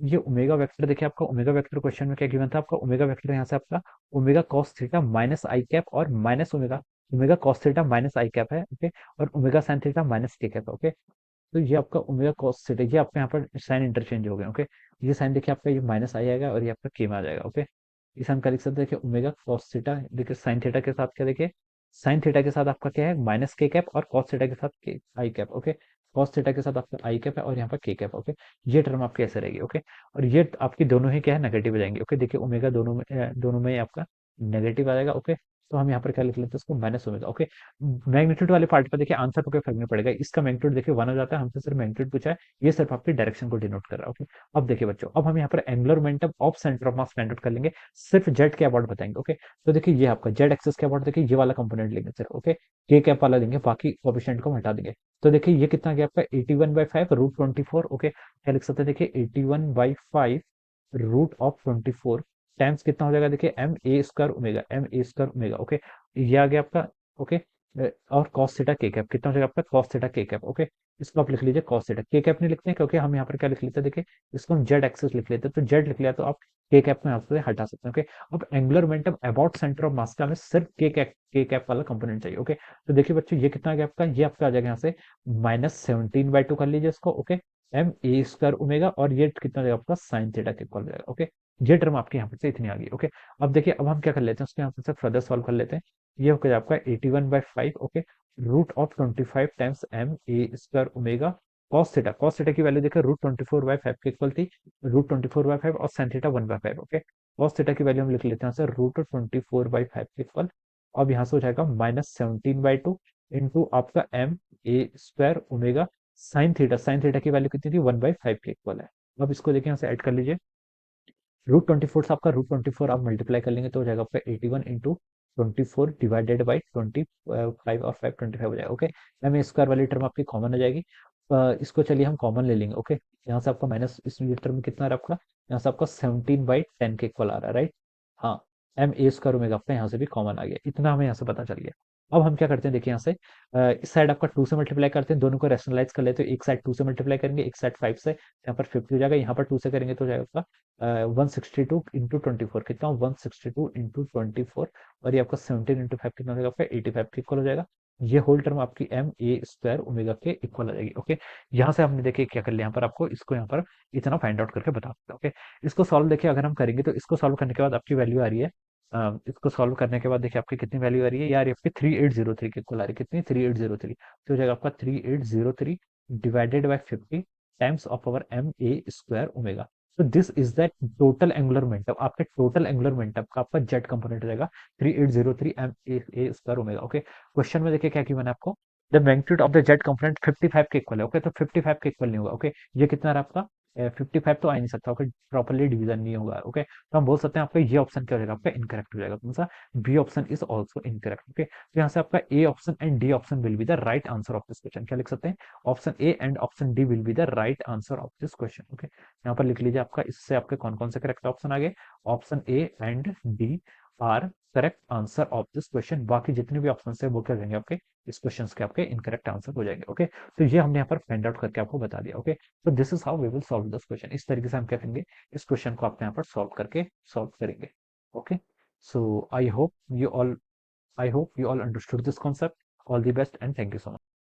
ये ओमेगा वेक्टर, देखिए आपका ओमेगा वेक्टर क्वेश्चन में क्या गिवन था आपका, ओमेगा वेक्टर यहाँ से आपका omega cos theta minus I cap और minus omega, omega cos theta minus I cap है। ओके और omega sine theta minus K cap है। ओके तो ये आपका ओमेगा कॉस थीटा, ये आपका यहाँ पर साइन इंटरचेंज हो गए। ओके ये साइन देखिए आपका ये माइनस आई आएगा और ये आपका के में आ जाएगा। ओके इसे हम क्या लिख सकते हैं, देखिए ओमेगा कॉस थीटा, देखिए साइन थीटा के साथ क्या, देखिए साइन थीटा के साथ आपका क्या है माइनस के कैप और कॉस थीटा के साथ के आई कैप। ओके कॉस थीटा के साथ आपका आई कैप है और यहाँ पर के कैप। ओके ये टर्म आपकी ऐसे रहेगी। ओके और ये आपकी दोनों ही क्या है, नेगेटिव हो जाएंगे। ओके देखिए ओमेगा दोनों में आपका नेगेटिव आ जाएगा। ओके तो हम यहाँ पर क्या लिख लेते हैं इसको, माइनस ओमेगा। ओके मैग्नीट्यूड वाले पार्ट पर देखिए आंसर को कोई फर्क नहीं पड़ेगा, इसका मैग्नीट्यूड देखिए 1 हो जाता है, हमसे सिर्फ मैग्नीट्यूड पूछा है, ये सिर्फ आपकी डायरेक्शन को डिनोट कर रहा है। ओके अब देखिए बच्चों, अब हम यहाँ पर angular momentum of centre of mass find out कर लेंगे, सिर्फ जेड के अबाउट बताएंगे। ओके तो देखिए ये आपका जेड एक्सिस के अबाउट देखिए ये वाला कंपोनेंट लेंगे सिर्फ। ओके के कैप वाला लेंगे, बाकी कोफिशिएंट को हम हटा देंगे। तो देखिए ये कितना गया आपका 81/5 रूट 24। ओके क्या लिख सकते हैं, देखिए 81/5 रूट ऑफ 24 टाइम्स कितना हो जाएगा, देखिए ma² ओमेगा। ओके ये आ गया आपका। ओके और कॉस थीटा के कैप कितना हो जाएगा आपका, कॉस थीटा के कैप। ओके इसको आप लिख लीजिए कॉस थीटा, के कैप नहीं लिखते हैं क्योंकि हम यहाँ पर क्या लिख लेते हैं, देखिए इसको हम जेड एक्सिस लिख लेते हैं, तो जेड लिख लिया तो आप के कैप में यहाँ से हटा सकते हैं। ओके अब angular momentum about centre of mass का हमें सिर्फ के कैप वाला कंपोनेंट चाहिए। ओके तो देखिए बच्चों ये कितना आ गया आपका, ये आपका आ जाएगा यहाँ से -17/2 कर लीजिए इसको। ओके ma² ओमेगा और ये कितना हो जाएगा आपका साइन थीटा के इक्वल हो जाएगा। ओके ये टर्म आपके यहाँ पर से इतनी आ गई। ओके अब देखिए, अब हम क्या कर लेते हैं, उसके यहाँ पर से फर्दर सॉल्व कर लेते हैं। ये हो गया आपका 81/5 okay root of 25 times ma² omega cos theta की वैल्यू देखिए रूट 24/5 के इक्वल थी, रूट 24/5 और sine theta 1/5। Okay cos theta की वैल्यू हम लिख लेते हैं रूट 24/5 के इक्वल। अब यहाँ से हो जाएगा -17/2 इंटू आपका M A square omega sine theta की वैल्यू कितनी थी 1/5 के इक्वल है। अब इसको लेके यहाँ से ऐड कर लीजिए। √24 से आपका √24 आप मल्टीप्लाई कर लेंगे तो हो जाएगा आपका 81 इंटू 24 डिवाइडेड बाई 25 और 5 25 हो जाएगा। ओके, एम ए स्क्वायर वाली टर्म आपकी कॉमन हो जाएगी। इसको चलिए हम कॉमन ले लेंगे। ओके, यहाँ से आपका माइनस इस ये टर्म कितना आ रहा है आपका, यहाँ से आपका 17/10 के इक्वल आ रहा है, राइट। हाँ, एम ए स्क्वायर ओमेगा आपका यहाँ से भी कॉमन आ गया, इतना हमें यहाँ से पता चल गया। अब हम क्या करते हैं, देखिए यहाँ से इस साइड आपका 2 से मल्टीप्लाई करते हैं, दोनों को रैशनलाइज कर लेते हैं। एक साइड 2 से मल्टीप्लाई करेंगे, एक साइड 5 से, यहाँ पर 50 हो जाएगा। यहाँ पर 2 से करेंगे तो हो जाएगा आपका 162 इंटू 24 कितना, 162 इंटू 24, और ये आपका 17 इंटू 5 कितना हो जाएगा आपका 85 के इक्वल हो जाएगा। ये होल टर्म आपकी एम ए स्क्वायर ओमेगा के इक्वल हो जाएगी। ओके, यहाँ से हमने देखिए क्या कर लिया, यहाँ पर आपको इसको यहाँ पर इतना फाइंड आउट करके बता सकते हैं। ओके, इसको सॉल्व देखिए अगर हम करेंगे तो इसको सॉल्व करने के बाद आपकी वैल्यू आ रही है, इसको सॉल्व करने के बाद देखिए आपकी कितनी वैल्यू आ रही है यार, आपकी 3803 के इक्वल आ रही है। कितनी, 3803, तो हो जाएगा आपका 3803 divided by 50 times of our M A square omega. तो this is the total angular momentum, आपके टोटल एंगुलर मोमेंटम का आपका जेड कंपोनेंट हो जाएगा 3803 M A square omega. Okay, question में देखिए क्या की मैंने आपको, the magnitude of the Z component 55 के इक्वल है। ओके, तो 55 के इक्वल नहीं होगा। ओके, ये कितना रहा आपका 55 तो आ ही नहीं सकता। ओके, प्रॉपर्ली डिवीजन नहीं होगा। ओके, तो हम बोल सकते हैं आपका ये ऑप्शन क्या हो जाएगा, आपका इनकरेक्ट हो जाएगा। कौन सा, B option is also incorrect. Okay, तो यहाँ से आपका A option and D option will be the right answer of this question. क्या लिख सकते हैं, option A and option D will be the right answer of this question. Okay, यहाँ पर लिख लीजिए आपका, इससे आपके कौन कौन से करेक्ट ऑप्शन आ गए, option A and D R correct answer of this question. बाकी जितने भी ऑप्शन है वो क्या रहेंगे आपके इस क्वेश्चन के आपके इनकरेक्ट आंसर हो जाएंगे। ओके, तो ये हमने यहाँ पर फाइंड आउट करके आपको बता दिया। ओके, तो this is how we will solve this question. इस तरीके से हम क्या करेंगे, इस क्वेश्चन को आपने यहाँ पर सॉल्व करेंगे। Okay, so I hope you all understood this concept. All the best and thank you so much.